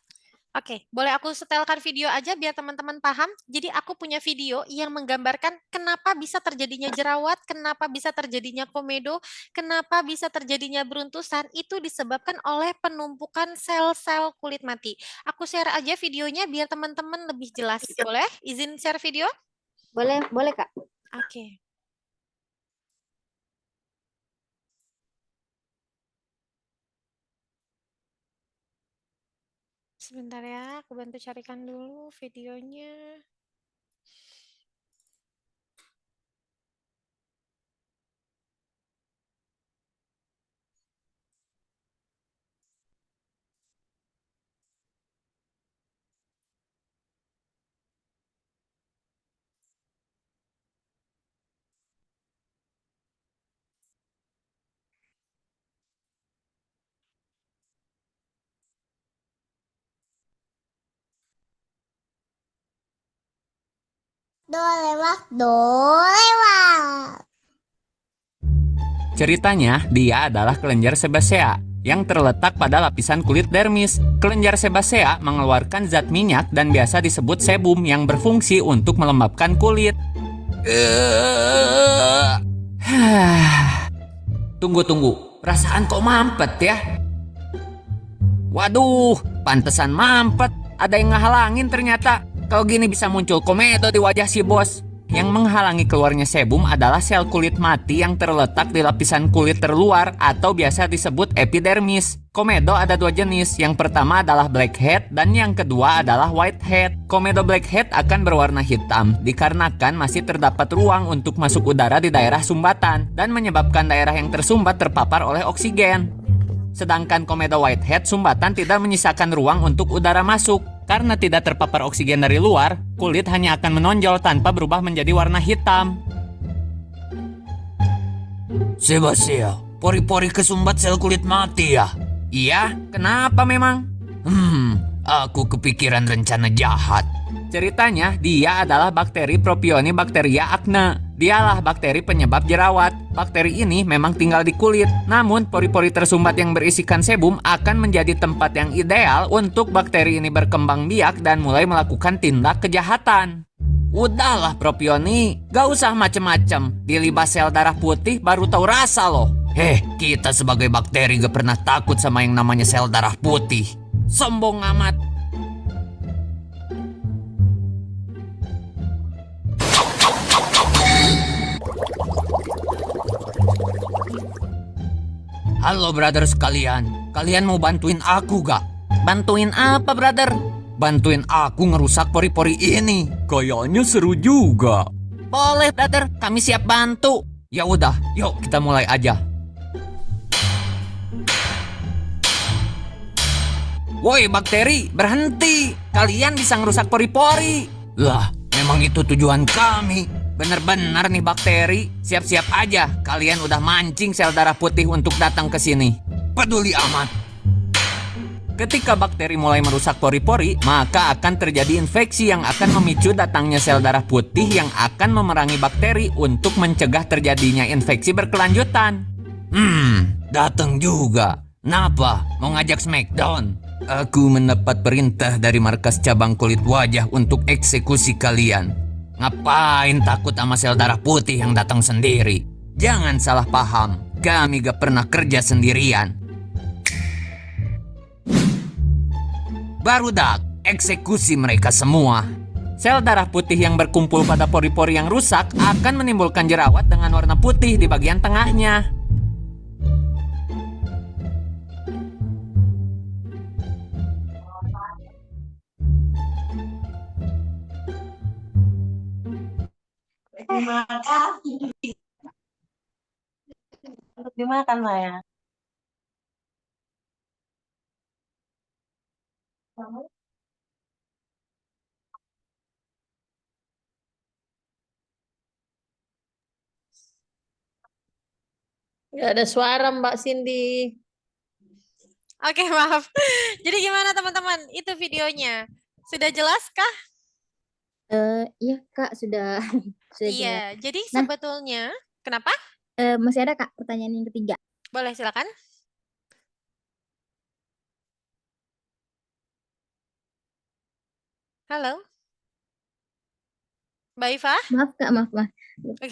F: Oke, boleh aku setelkan video aja biar teman-teman paham. Jadi aku punya video yang menggambarkan kenapa bisa terjadinya jerawat, kenapa bisa terjadinya komedo, kenapa bisa terjadinya beruntusan, itu disebabkan oleh penumpukan sel-sel kulit mati. Aku share aja videonya biar teman-teman lebih jelas. Boleh? Izin share video?
D: Boleh Kak.
F: Oke. Sebentar ya, aku bantu carikan dulu videonya.
M: Dolewak. Ceritanya, dia adalah kelenjar sebasea yang terletak pada lapisan kulit dermis. Kelenjar sebasea mengeluarkan zat minyak dan biasa disebut sebum yang berfungsi untuk melembabkan kulit. Tunggu, perasaan kok mampet ya? Waduh, pantesan mampet. Ada yang ngehalangin ternyata. Kalau gini bisa muncul komedo di wajah si bos. Yang menghalangi keluarnya sebum adalah sel kulit mati yang terletak di lapisan kulit terluar atau biasa disebut epidermis. Komedo ada dua jenis. Yang pertama adalah blackhead dan yang kedua adalah whitehead. Komedo blackhead akan berwarna hitam dikarenakan masih terdapat ruang untuk masuk udara di daerah sumbatan dan menyebabkan daerah yang tersumbat terpapar oleh oksigen. Sedangkan komedo whitehead sumbatan tidak menyisakan ruang untuk udara masuk. Karena tidak terpapar oksigen dari luar, kulit hanya akan menonjol tanpa berubah menjadi warna hitam. Sebasea, pori-pori kesumbat sel kulit mati ya? Iya, kenapa memang? Aku kepikiran rencana jahat. Ceritanya, dia adalah bakteri Propionibacteria acne. Dialah bakteri penyebab jerawat. Bakteri ini memang tinggal di kulit. Namun, pori-pori tersumbat yang berisikan sebum akan menjadi tempat yang ideal untuk bakteri ini berkembang biak dan mulai melakukan tindak kejahatan. Udahlah Propioni, gak usah macem-macem. Dilibas sel darah putih baru tahu rasa loh. Kita sebagai bakteri gak pernah takut sama yang namanya sel darah putih. Sombong amat. Halo brother sekalian, kalian mau bantuin aku gak? Bantuin apa brother? Bantuin aku ngerusak pori-pori ini. Kayaknya seru juga. Boleh brother, kami siap bantu. Ya udah, yuk kita mulai aja. Woi bakteri, berhenti. Kalian bisa ngerusak pori-pori. Lah, memang itu tujuan kami. Bener-bener nih bakteri, siap-siap aja. Kalian udah mancing sel darah putih untuk datang ke sini. Peduli amat. Ketika bakteri mulai merusak pori-pori, maka akan terjadi infeksi yang akan memicu datangnya sel darah putih yang akan memerangi bakteri untuk mencegah terjadinya infeksi berkelanjutan. Datang juga. Kenapa? Mau ngajak smackdown? Aku mendapat perintah dari markas cabang kulit wajah untuk eksekusi kalian. Ngapain takut sama sel darah putih yang datang sendiri? Jangan salah paham, kami gak pernah kerja sendirian. barudak, eksekusi mereka semua. Sel darah putih yang berkumpul pada pori-pori yang rusak akan menimbulkan jerawat dengan warna putih di bagian tengahnya.
K: Terima kasih. Untuk dimakan, Maya. Nggak ada suara, Mbak Cindy.
F: Oke, maaf. Jadi gimana teman-teman? Itu videonya. Sudah jelas kah?
D: Iya Kak, sudah sudah
F: Iya,
D: jelas.
F: jadi
D: Nah,
F: sebetulnya, kenapa?
D: masih ada Kak pertanyaan yang ketiga.
F: Boleh, silakan. Halo, Mbak Iva?
D: Maaf Kak, maaf.
F: Oke.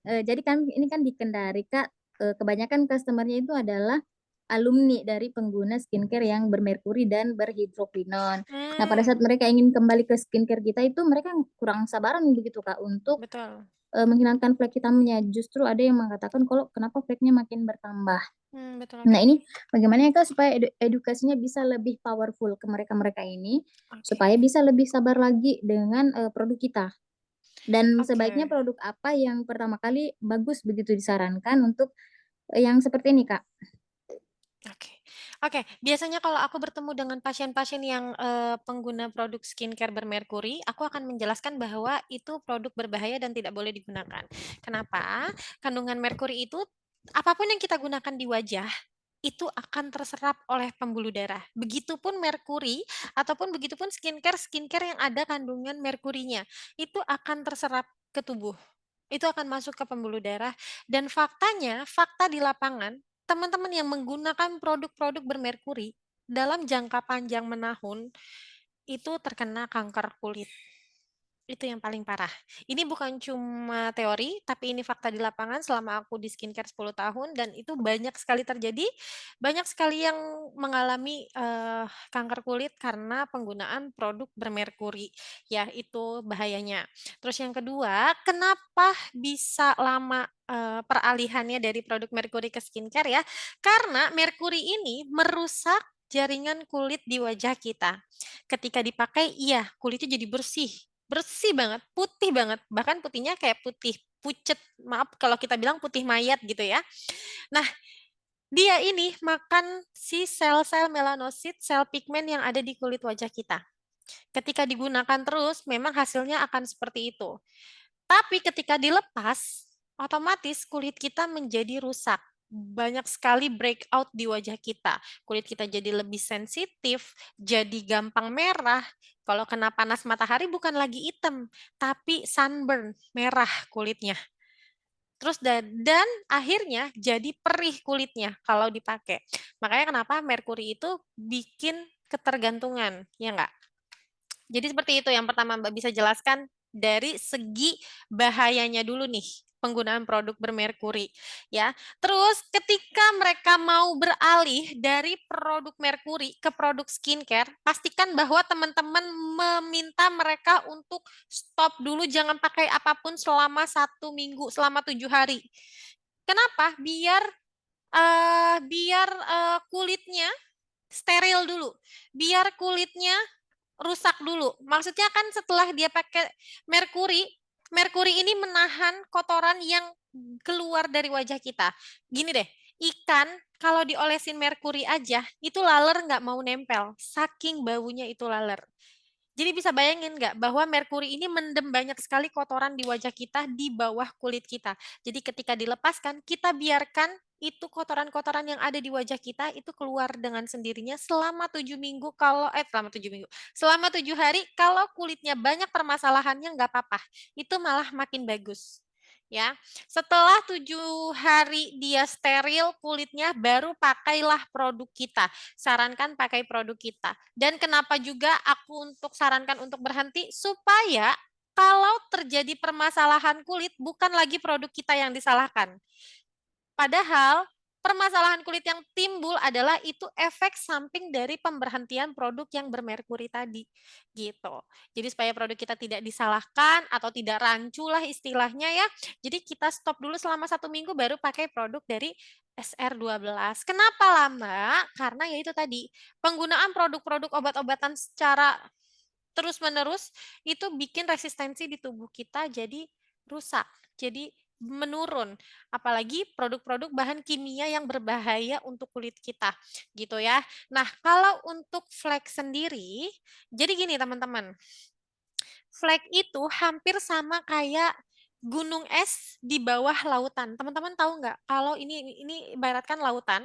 D: Jadi kan ini kan di Kendari Kak, kebanyakan customer-nya itu adalah alumni dari pengguna skincare yang bermerkuri dan berhidroquinon. Nah, pada saat mereka ingin kembali ke skincare kita itu mereka kurang sabaran begitu Kak untuk
F: Betul.
D: menghilangkan flek hitamnya. Justru ada yang mengatakan kalau kenapa fleknya makin bertambah.
F: Betul.
D: Nah, ini bagaimana ya Kak supaya edukasinya bisa lebih powerful ke mereka-mereka ini supaya bisa lebih sabar lagi dengan produk kita. Dan sebaiknya produk apa yang pertama kali bagus begitu disarankan untuk yang seperti ini Kak.
F: Oke, biasanya kalau aku bertemu dengan pasien-pasien yang pengguna produk skincare bermerkuri, aku akan menjelaskan bahwa itu produk berbahaya dan tidak boleh digunakan. Kenapa? Kandungan merkuri itu, apapun yang kita gunakan di wajah, itu akan terserap oleh pembuluh darah. Begitupun merkuri, ataupun begitupun skincare yang ada kandungan merkurinya, itu akan terserap ke tubuh. Itu akan masuk ke pembuluh darah. Dan faktanya, fakta di lapangan, teman-teman yang menggunakan produk-produk bermerkuri dalam jangka panjang menahun itu terkena kanker kulit. Itu yang paling parah. Ini bukan cuma teori, tapi ini fakta di lapangan selama aku di skincare 10 tahun dan itu banyak sekali terjadi. Banyak sekali yang mengalami kanker kulit karena penggunaan produk bermerkuri. Ya, itu bahayanya. Terus yang kedua, kenapa bisa lama peralihannya dari produk merkuri ke skincare ya? Karena merkuri ini merusak jaringan kulit di wajah kita. Ketika dipakai, iya, kulitnya jadi bersih banget, putih banget, bahkan putihnya kayak putih pucet, maaf kalau kita bilang putih mayat gitu ya. Nah, dia ini makan si sel-sel melanosit, sel pigmen yang ada di kulit wajah kita. Ketika digunakan terus, memang hasilnya akan seperti itu. Tapi ketika dilepas, otomatis kulit kita menjadi rusak. Banyak sekali breakout di wajah kita. Kulit kita jadi lebih sensitif, jadi gampang merah. Kalau kena panas matahari bukan lagi hitam, tapi sunburn, merah kulitnya. Terus dan akhirnya jadi perih kulitnya kalau dipakai. Makanya kenapa merkuri itu bikin ketergantungan, ya enggak? Jadi seperti itu yang pertama Mbak bisa jelaskan dari segi bahayanya dulu nih penggunaan produk bermerkuri ya. Terus ketika mereka mau beralih dari produk merkuri ke produk skincare, pastikan bahwa teman-teman meminta mereka untuk stop dulu, jangan pakai apapun selama 1 minggu, selama 7 hari. Kenapa? Biar kulitnya steril dulu, biar kulitnya rusak dulu. Maksudnya kan setelah dia pakai merkuri ini menahan kotoran yang keluar dari wajah kita. Gini deh, ikan kalau diolesin merkuri aja, itu laler nggak mau nempel. Saking baunya itu laler. Jadi bisa bayangin nggak bahwa merkuri ini mendem banyak sekali kotoran di wajah kita, di bawah kulit kita. Jadi ketika dilepaskan, kita biarkan itu kotoran-kotoran yang ada di wajah kita itu keluar dengan sendirinya selama 7 minggu selama 7 hari kalau kulitnya banyak permasalahannya nggak apa-apa. Itu malah makin bagus. Ya, setelah 7 hari dia steril kulitnya, baru pakailah produk kita. Sarankan pakai produk kita. Dan kenapa juga aku sarankan untuk berhenti supaya kalau terjadi permasalahan kulit bukan lagi produk kita yang disalahkan. Padahal permasalahan kulit yang timbul adalah itu efek samping dari pemberhentian produk yang bermerkuri tadi, gitu. Jadi supaya produk kita tidak disalahkan atau tidak rancu lah istilahnya ya. Jadi kita stop dulu selama 1 minggu baru pakai produk dari SR12. Kenapa lama? Karena ya itu tadi, penggunaan produk-produk obat-obatan secara terus-menerus itu bikin resistensi di tubuh kita jadi rusak, jadi menurun. Apalagi produk-produk bahan kimia yang berbahaya untuk kulit kita, gitu ya. Nah, kalau untuk flek sendiri, jadi gini teman-teman, flek itu hampir sama kayak gunung es di bawah lautan. Teman-teman tahu nggak? Kalau ini ibaratkan lautan,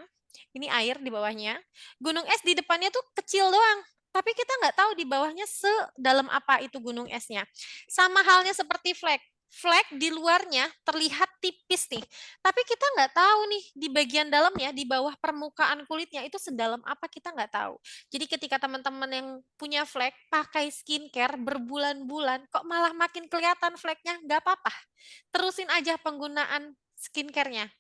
F: ini air di bawahnya, gunung es di depannya tuh kecil doang. Tapi kita nggak tahu di bawahnya sedalam apa itu gunung esnya. Sama halnya seperti flek. Flek di luarnya terlihat tipis nih. Tapi kita nggak tahu nih di bagian dalamnya, di bawah permukaan kulitnya itu sedalam apa kita nggak tahu. Jadi ketika teman-teman yang punya flek pakai skincare berbulan-bulan, kok malah makin kelihatan fleknya, nggak apa-apa. Terusin aja penggunaan skincare-nya.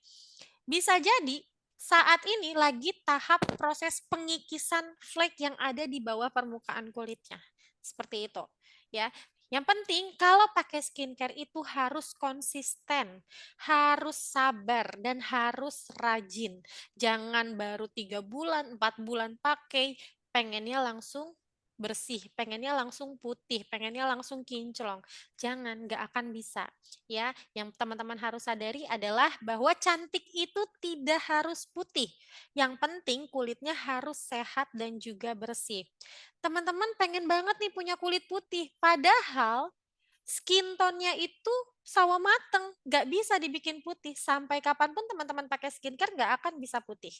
F: Bisa jadi saat ini lagi tahap proses pengikisan flek yang ada di bawah permukaan kulitnya. Seperti itu. Ya. Yang penting kalau pakai skincare itu harus konsisten, harus sabar, dan harus rajin. Jangan baru 3 bulan, 4 bulan pakai, pengennya langsung bersih, pengennya langsung putih, pengennya langsung kinclong. Jangan, nggak akan bisa. Ya, yang teman-teman harus sadari adalah bahwa cantik itu tidak harus putih. Yang penting kulitnya harus sehat dan juga bersih. Teman-teman pengen banget nih punya kulit putih, padahal skin tone-nya itu sawo mateng, nggak bisa dibikin putih. Sampai kapanpun teman-teman pakai skincare nggak akan bisa putih.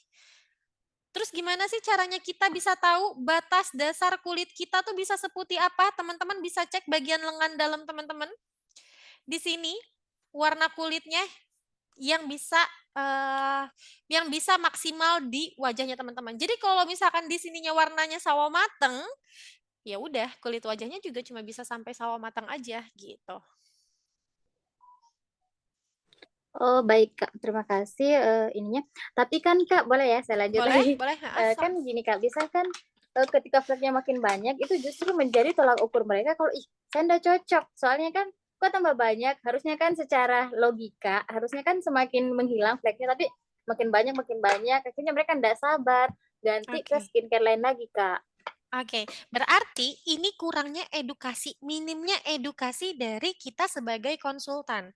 F: Terus gimana sih caranya kita bisa tahu batas dasar kulit kita tuh bisa seputih apa? Teman-teman bisa cek bagian lengan dalam teman-teman. Di sini warna kulitnya yang bisa maksimal di wajahnya teman-teman. Jadi kalau misalkan di sininya warnanya sawo mateng, ya udah kulit wajahnya juga cuma bisa sampai sawo mateng aja gitu.
D: Oh baik Kak, terima kasih ininya. Tapi kan Kak, boleh ya saya lanjut lagi?
F: Boleh.
D: Kan gini Kak, bisa kan ketika fleknya makin banyak itu justru menjadi tolak ukur mereka kalau saya nggak cocok. Soalnya kan kok tambah banyak, harusnya kan secara logika, harusnya kan semakin menghilang fleknya, tapi makin banyak, akhirnya mereka nggak sabar, ganti ke skincare lain lagi Kak.
F: Oke, berarti ini kurangnya edukasi, minimnya edukasi dari kita sebagai konsultan.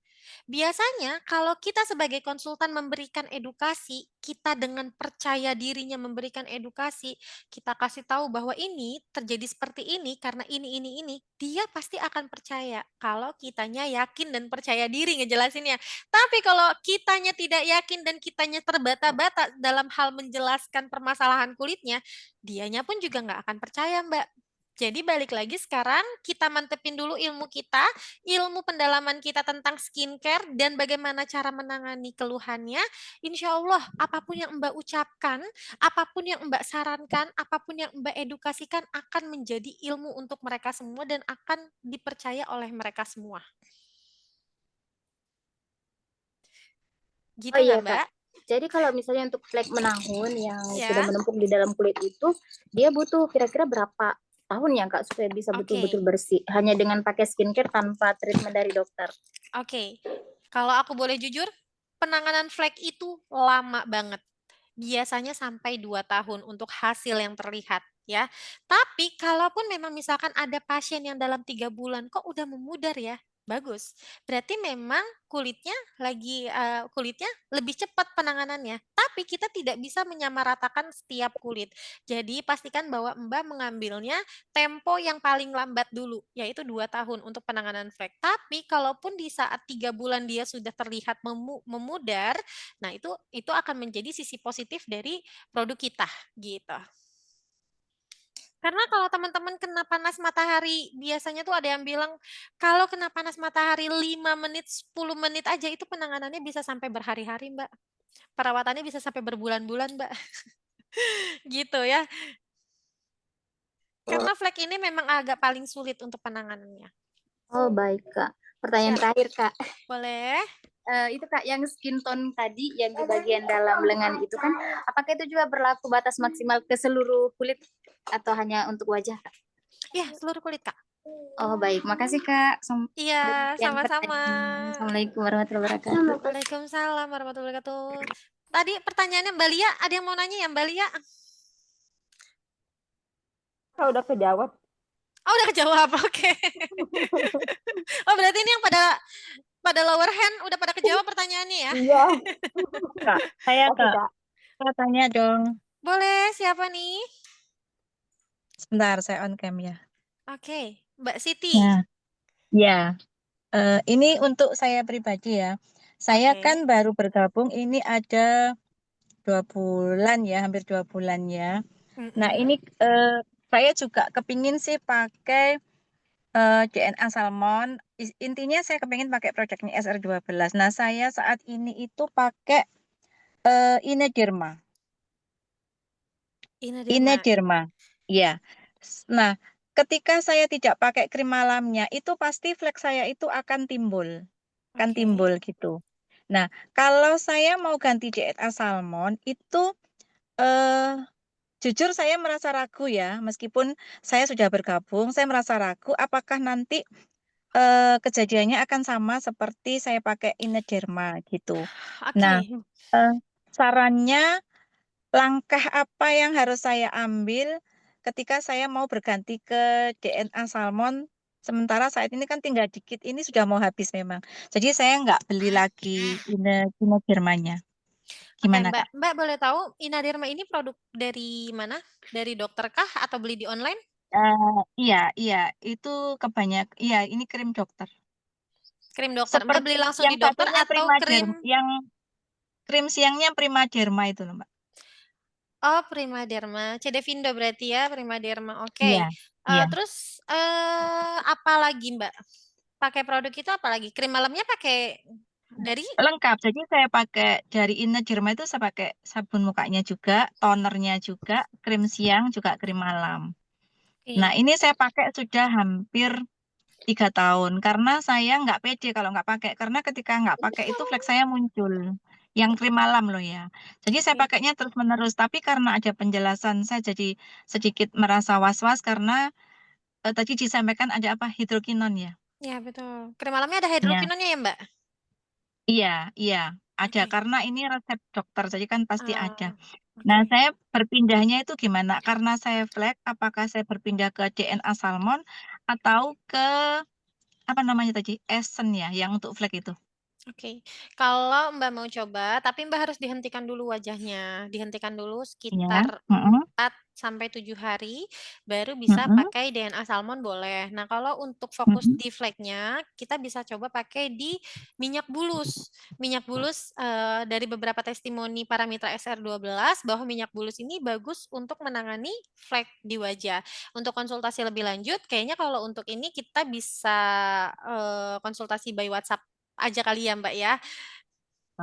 F: Biasanya kalau kita sebagai konsultan memberikan edukasi, kita dengan percaya dirinya memberikan edukasi, kita kasih tahu bahwa ini terjadi seperti ini karena ini, dia pasti akan percaya kalau kitanya yakin dan percaya diri ngejelasinnya. Tapi kalau kitanya tidak yakin dan kitanya terbata-bata dalam hal menjelaskan permasalahan kulitnya, dianya pun juga nggak akan percaya, Mbak. Jadi balik lagi sekarang kita mantepin dulu ilmu kita, ilmu pendalaman kita tentang skincare dan bagaimana cara menangani keluhannya. Insya Allah apapun yang Mbak ucapkan, apapun yang Mbak sarankan, apapun yang Mbak edukasikan akan menjadi ilmu untuk mereka semua dan akan dipercaya oleh mereka semua. Gitu
D: Oh iya
F: nggak, Mbak?
D: Kak. Jadi kalau misalnya untuk flek menahun yang
F: Ya.
D: sudah menumpuk di dalam kulit itu, dia butuh kira-kira berapa tahun ya Kak supaya bisa betul-betul bersih? Hanya dengan pakai skincare tanpa treatment dari dokter.
F: Oke. Kalau aku boleh jujur, penanganan flek itu lama banget. Biasanya sampai 2 tahun untuk hasil yang terlihat ya. Tapi kalaupun memang misalkan ada pasien yang dalam 3 bulan kok udah memudar ya, bagus. Berarti memang kulitnya lebih cepat penanganannya. Tapi kita tidak bisa menyamaratakan setiap kulit. Jadi pastikan bahwa Mbak mengambilnya tempo yang paling lambat dulu, yaitu 2 tahun untuk penanganan flek. Tapi kalaupun di saat 3 bulan dia sudah terlihat memudar, nah itu akan menjadi sisi positif dari produk kita gitu. Karena kalau teman-teman kena panas matahari, biasanya tuh ada yang bilang kalau kena panas matahari 5 menit, 10 menit aja itu penanganannya bisa sampai berhari-hari, Mbak. Perawatannya bisa sampai berbulan-bulan, Mbak. Gitu ya. Karena flek ini memang agak paling sulit untuk penanganannya.
D: Oh baik Kak. Pertanyaan terakhir Kak.
F: Boleh.
D: itu Kak, yang skin tone tadi yang di bagian dalam lengan itu kan, apakah itu juga berlaku batas maksimal ke seluruh kulit atau hanya untuk wajah Kak?
F: Ya, seluruh kulit Kak.
D: Oh baik, makasih Kak.
F: Iya,
D: Demikian
F: sama-sama.
D: pertanyaannya. Assalamualaikum warahmatullahi wabarakatuh.
F: Waalaikumsalam warahmatullahi wabarakatuh. Tadi pertanyaannya Mbak Lia, ada yang mau nanya ya Mbak Lia?
N: Udah kejawab.
F: Oh, udah kejawab, oke. Oh, berarti ini yang pada lower hand udah pada kejawab pertanyaannya ya?
N: Iya.
E: Kak, saya
N: Oke,
E: Kak.
N: Kak.
E: Kak, tanya dong.
F: Boleh, siapa nih?
E: Sebentar, saya on cam ya.
F: Oke, Mbak Siti.
E: Nah, ya. Ini untuk saya pribadi ya. Saya
F: Oke.
E: kan baru bergabung ini ada 2 bulan ya, hampir 2 bulan ya. Nah, ini saya juga kepingin sih pakai DNA Salmon. Intinya saya kepingin pakai produknya SR12. Nah, saya saat ini itu pakai Inederma. Inederma. Ya. Nah, ketika saya tidak pakai krim malamnya, itu pasti flek saya itu akan timbul. Kan timbul gitu. Nah, kalau saya mau ganti DNA Salmon itu jujur saya merasa ragu ya, meskipun saya sudah bergabung, saya merasa ragu apakah nanti kejadiannya akan sama seperti saya pakai Inederma gitu. Nah, sarannya langkah apa yang harus saya ambil ketika saya mau berganti ke DNA Salmon, sementara saat ini kan tinggal dikit, ini sudah mau habis memang. Jadi saya nggak beli lagi Inedermanya.
F: Oke,
E: Gimana
F: Mbak.
E: Kak?
F: Mbak boleh tahu Inaderma ini produk dari mana? Dari dokter kah atau beli di online?
E: Iya, itu iya ini krim dokter.
F: Krim dokter. Mbak beli
E: Seperti
F: langsung di
E: yang
F: dokter
E: satunya
F: atau krim?
E: yang krim siangnya Primaderma itu loh Mbak.
F: Oh, Primaderma. Cedevindo berarti ya, Primaderma. Oke.
E: Iya, iya.
F: Terus apa lagi, Mbak? Pakai produk itu apa lagi? Krim malamnya pakai dari?
E: Lengkap. Jadi saya pakai dari Inederma itu saya pakai sabun mukanya juga, tonernya juga, krim siang juga krim malam. Nah, ini saya pakai sudah hampir 3 tahun karena saya nggak pede kalau nggak pakai, karena ketika nggak pakai itu flek saya muncul. Yang krim malam loh ya. Jadi saya pakainya terus menerus, tapi karena ada penjelasan saya jadi sedikit merasa was-was karena tadi disampaikan ada apa hidrokinon ya.
F: Ya, betul. Krim malamnya ada
E: Ya.
F: hidrokinonnya ya, Mbak?
E: Iya, ada karena ini resep dokter, jadi kan pasti ada.
F: Oke.
E: Nah, saya berpindahnya itu gimana? Karena saya flek, apakah saya berpindah ke DNA Salmon atau ke apa namanya tadi? Essence ya, yang untuk flek itu.
F: Oke, kalau Mbak mau coba, tapi Mbak harus dihentikan dulu wajahnya. Dihentikan dulu
E: Iya.
F: sekitar
E: Mm-mm.
F: 4 sampai 7 hari, baru bisa
E: Mm-mm.
F: pakai DNA Salmon boleh. Nah, kalau untuk fokus
E: Mm-mm.
F: di fleknya, kita bisa coba pakai di minyak bulus. Minyak bulus dari beberapa testimoni para mitra SR12 bahwa minyak bulus ini bagus untuk menangani flek di wajah. Untuk konsultasi lebih lanjut, kayaknya kalau untuk ini kita bisa konsultasi by WhatsApp aja kali ya Mbak ya,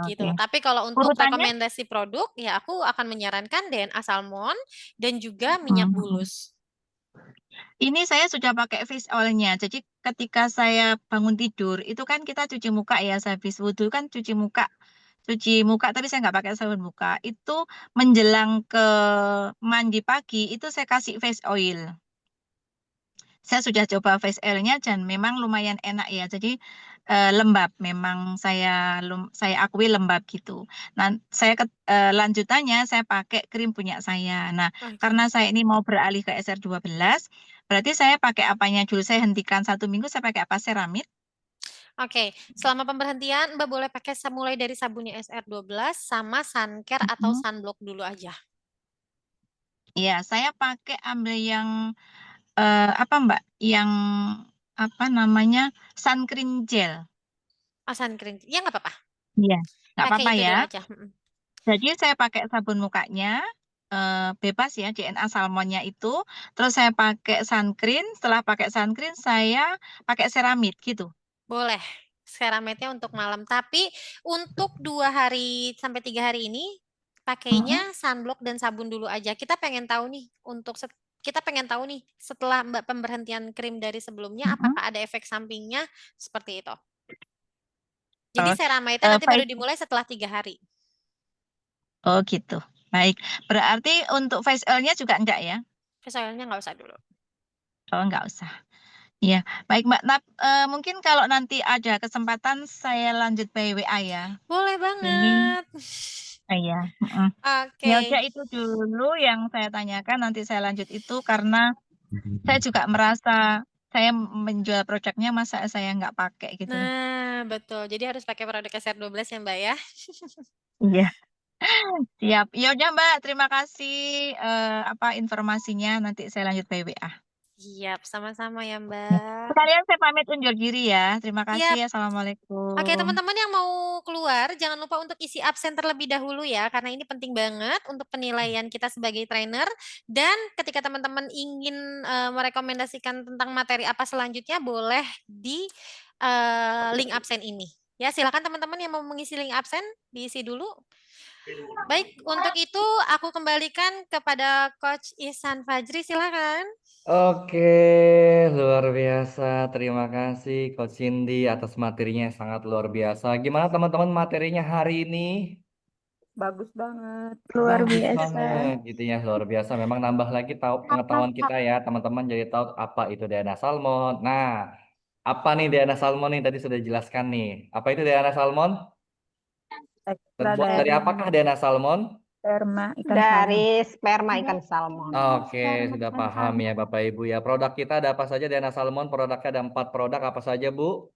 F: gitu.
E: Oke.
F: Tapi kalau untuk
E: Urutannya?
F: rekomendasi produk, ya aku akan menyarankan DNA Salmon dan juga minyak
E: Mm-mm.
F: bulus.
E: Ini saya sudah pakai face oil-nya. Jadi ketika saya bangun tidur, itu kan kita cuci muka ya, sehabis wudhu kan cuci muka, tapi saya nggak pakai sabun muka. Itu menjelang ke mandi pagi, itu saya kasih face oil. Saya sudah coba face oil-nya dan memang lumayan enak ya. Jadi lembab, memang saya akui lembab gitu. Nah, lanjutannya saya pakai krim punya saya. Nah, karena saya ini mau beralih ke SR12, berarti saya pakai apanya dulu? Saya hentikan 1 minggu, saya pakai apa? Ceramide?
F: Oke, selama pemberhentian Mbak boleh pakai mulai dari sabunnya SR12 sama suncare atau sunblock dulu aja.
E: Iya, saya pakai ambil yang apa Mbak? Yang apa namanya? Sun cream gel.
F: Oh, sun cream. Ya nggak apa-apa.
E: Iya, nggak
F: Pakai
E: apa-apa
F: itu dulu
E: ya.
F: aja.
E: Jadi saya pakai sabun mukanya bebas ya, DNA Salmonnya itu. Terus saya pakai sun cream. Setelah pakai sun cream saya pakai ceramide gitu.
F: Boleh. Ceramide-nya untuk malam. Tapi untuk 2 hari sampai 3 hari ini pakainya sunblock dan sabun dulu aja. Kita pengen tahu nih setelah Mbak pemberhentian krim dari sebelumnya apakah ada efek sampingnya seperti itu. Jadi
E: Oh,
F: Ceramite nanti baru
E: baik.
F: dimulai setelah 3 hari.
E: Oh gitu. Baik. Berarti untuk face oil-nya juga enggak ya?
F: Soalnya nggak usah dulu.
E: Oh, enggak usah. Iya, baik Mbak. Mungkin kalau nanti ada kesempatan saya lanjut by WA ya.
F: Boleh
E: Ini,
F: banget.
E: iya. Ya
F: Oke.
E: udah itu dulu yang saya tanyakan. Nanti saya lanjut itu karena saya juga merasa saya menjual produknya masa saya nggak pakai gitu loh.
F: Nah, betul. Jadi harus pakai produk SR12 ya, Mbak ya.
E: Iya. Siap. Ya udah Mbak, terima kasih informasinya. Nanti saya lanjut by WA.
F: Siap, sama-sama ya,
E: Ya.
F: Mbak.
E: Sekalian saya pamit undur diri ya. Terima
F: Siap.
E: kasih. Assalamualaikum.
F: Oke, teman-teman yang mau keluar, jangan lupa untuk isi absen terlebih dahulu ya, karena ini penting banget untuk penilaian kita sebagai trainer. Dan ketika teman-teman ingin merekomendasikan tentang materi apa selanjutnya, boleh di link absen ini. Ya, silakan teman-teman yang mau mengisi link absen, diisi dulu. Baik, untuk itu aku kembalikan kepada Coach Ihsan Fajri, silakan.
B: Oke, luar biasa. Terima kasih Coach Cindy atas materinya yang sangat luar biasa. Gimana teman-teman materinya hari ini?
N: Bagus banget.
B: Bagus banget gitu ya, luar biasa. Memang nambah lagi tahu pengetahuan kita ya, teman-teman jadi tahu apa itu DNA salmon. Nah, apa nih DNA salmon nih tadi sudah dijelaskan nih. Apa itu DNA salmon?
N: Ekstra
B: Terbuat dari apakah DNA salmon?
N: sperma ikan
O: Dari sperma ikan salmon.
B: Oke, sudah paham ya Bapak Ibu ya. Produk kita ada apa saja DNA salmon? Produknya ada 4 produk apa saja Bu?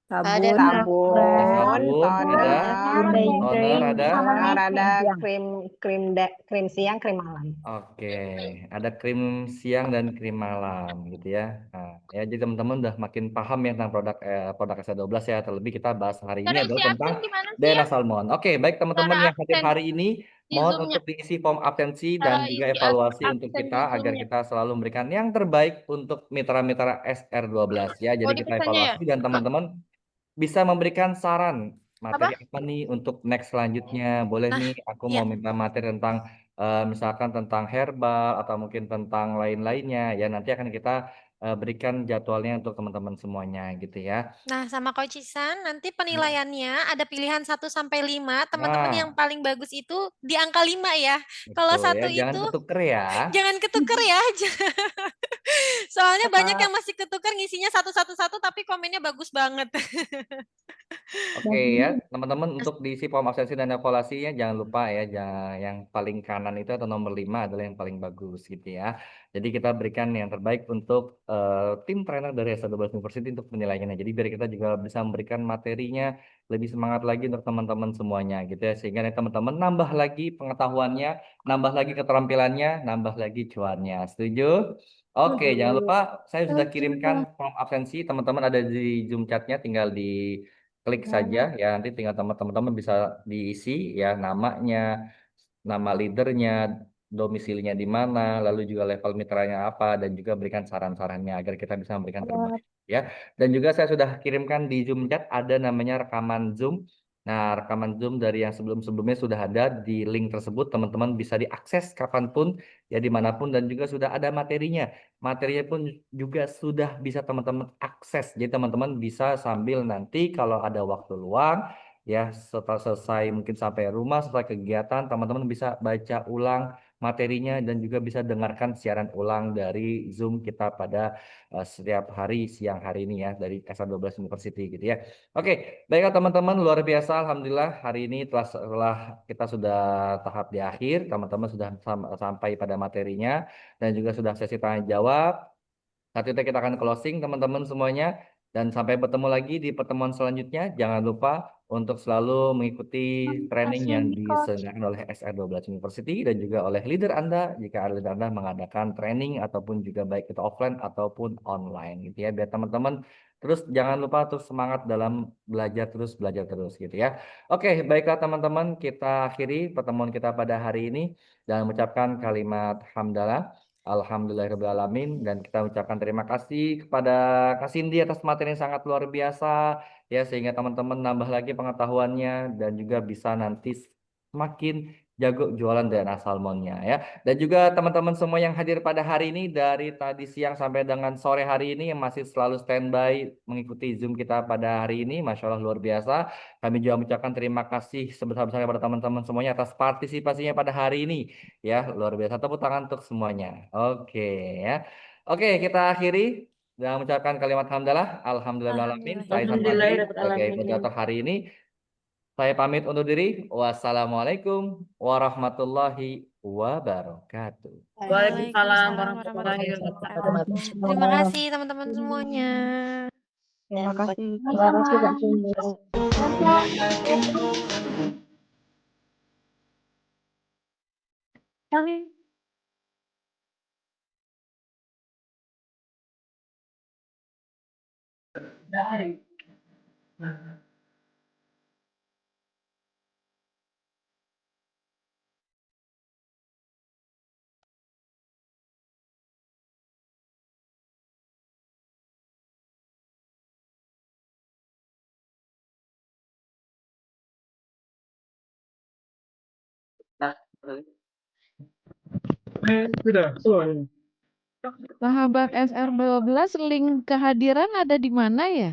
O: Ada
N: sabun,
O: sabun,
B: ada toner,
O: ada krim siang, krim malam.
B: Oke, ada krim siang dan krim malam gitu ya. Nah, ya jadi teman-teman udah makin paham ya tentang produk SR12 ya. Terlebih kita bahas hari ini adalah tentang DNA salmon. Oke, baik teman-teman yang hadir hari ini, mohon untuk diisi form absensi dan juga evaluasi untuk kita agar kita selalu memberikan yang terbaik untuk mitra-mitra SR12 ya. Jadi kita evaluasi dan teman-teman bisa memberikan saran materi apa nih untuk next selanjutnya. Boleh nih aku mau minta materi tentang misalkan tentang herbal atau mungkin tentang lain-lainnya ya, nanti akan kita berikan jadwalnya untuk teman-teman semuanya gitu ya.
F: Nah, sama Coach Ihsan, nanti penilaiannya ada pilihan 1 sampai 5. Teman-teman yang
B: Nah,
F: paling bagus itu di angka 5 ya. Kalau
B: betul ya,
F: 1
B: jangan
F: itu
B: ketuker ya.
F: jangan ketuker ya. Soalnya banyak yang masih ketuker ngisinya 111 tapi komennya bagus banget.
B: Oke ya, teman-teman untuk diisi form absensi dan evaluasinya jangan lupa ya, yang paling kanan itu atau nomor 5 adalah yang paling bagus gitu ya. Jadi kita berikan yang terbaik untuk tim trainer dari SR12 University untuk penilaiannya. Jadi biar kita juga bisa memberikan materinya lebih semangat lagi untuk teman-teman semuanya gitu ya. Sehingga teman-teman nambah lagi pengetahuannya, nambah lagi keterampilannya, nambah lagi cuannya. Setuju? Oke, jangan lupa saya sudah kirimkan form absensi, teman-teman ada di Zoom chatnya, tinggal di klik saja ya, nanti tinggal teman-teman bisa diisi ya, namanya, nama leadernya, domisilinya di mana, lalu juga level mitranya apa, dan juga berikan saran-sarannya agar kita bisa memberikan terbaik ya. Dan juga saya sudah kirimkan di Zoom chat ada namanya rekaman Zoom. Nah, rekaman Zoom dari yang sebelum-sebelumnya sudah ada di link tersebut, teman-teman bisa diakses kapanpun ya, dimanapun, dan juga sudah ada materinya. Materinya pun juga sudah bisa teman-teman akses. Jadi teman-teman bisa sambil nanti kalau ada waktu luang ya, setelah selesai mungkin sampai rumah, setelah kegiatan, teman-teman bisa baca ulang materinya dan juga bisa dengarkan siaran ulang dari Zoom kita pada setiap hari siang hari ini ya, dari SR12 University gitu ya. Oke, baiklah teman-teman, luar biasa. Alhamdulillah hari ini setelah kita sudah tahap di akhir, teman-teman sudah sampai pada materinya dan juga sudah sesi tanya jawab. Saat itu kita akan closing teman-teman semuanya, dan sampai bertemu lagi di pertemuan selanjutnya. Jangan lupa untuk selalu mengikuti training yang diselenggarakan oleh SR12 University dan juga oleh leader Anda jika leader Anda mengadakan training ataupun juga baik itu offline ataupun online gitu ya, biar teman-teman terus jangan lupa terus semangat dalam belajar terus gitu ya. Oke, baiklah teman-teman, kita akhiri pertemuan kita pada hari ini dan mengucapkan kalimat hamdalah. Alhamdulillahirrahmanirrahim, dan kita ucapkan terima kasih kepada Kak Cindy atas materi yang sangat luar biasa ya, sehingga teman-teman nambah lagi pengetahuannya dan juga bisa nanti semakin jago jualan DNA salmonnya ya. Dan juga teman-teman semua yang hadir pada hari ini dari tadi siang sampai dengan sore hari ini yang masih selalu standby mengikuti Zoom kita pada hari ini, Masya Allah luar biasa. Kami juga mengucapkan terima kasih sebesar-besarnya pada teman-teman semuanya atas partisipasinya pada hari ini ya, luar biasa. Tepuk tangan untuk semuanya. Oke ya. Oke, kita akhiri dengan mengucapkan kalimat hamdalah. Alhamdulillahirrahmanirrahim. Saya Ihsan Fadli sebagai moderator hari ini. Saya pamit undur diri. Wassalamualaikum warahmatullahi wabarakatuh.
K: Waalaikumsalam warahmatullahi wabarakatuh.
F: Terima kasih teman-teman semuanya.
N: Terima kasih.
I: Terima kasih, Kak Cindy.
P: Sahabat SR12, link kehadiran ada di mana ya?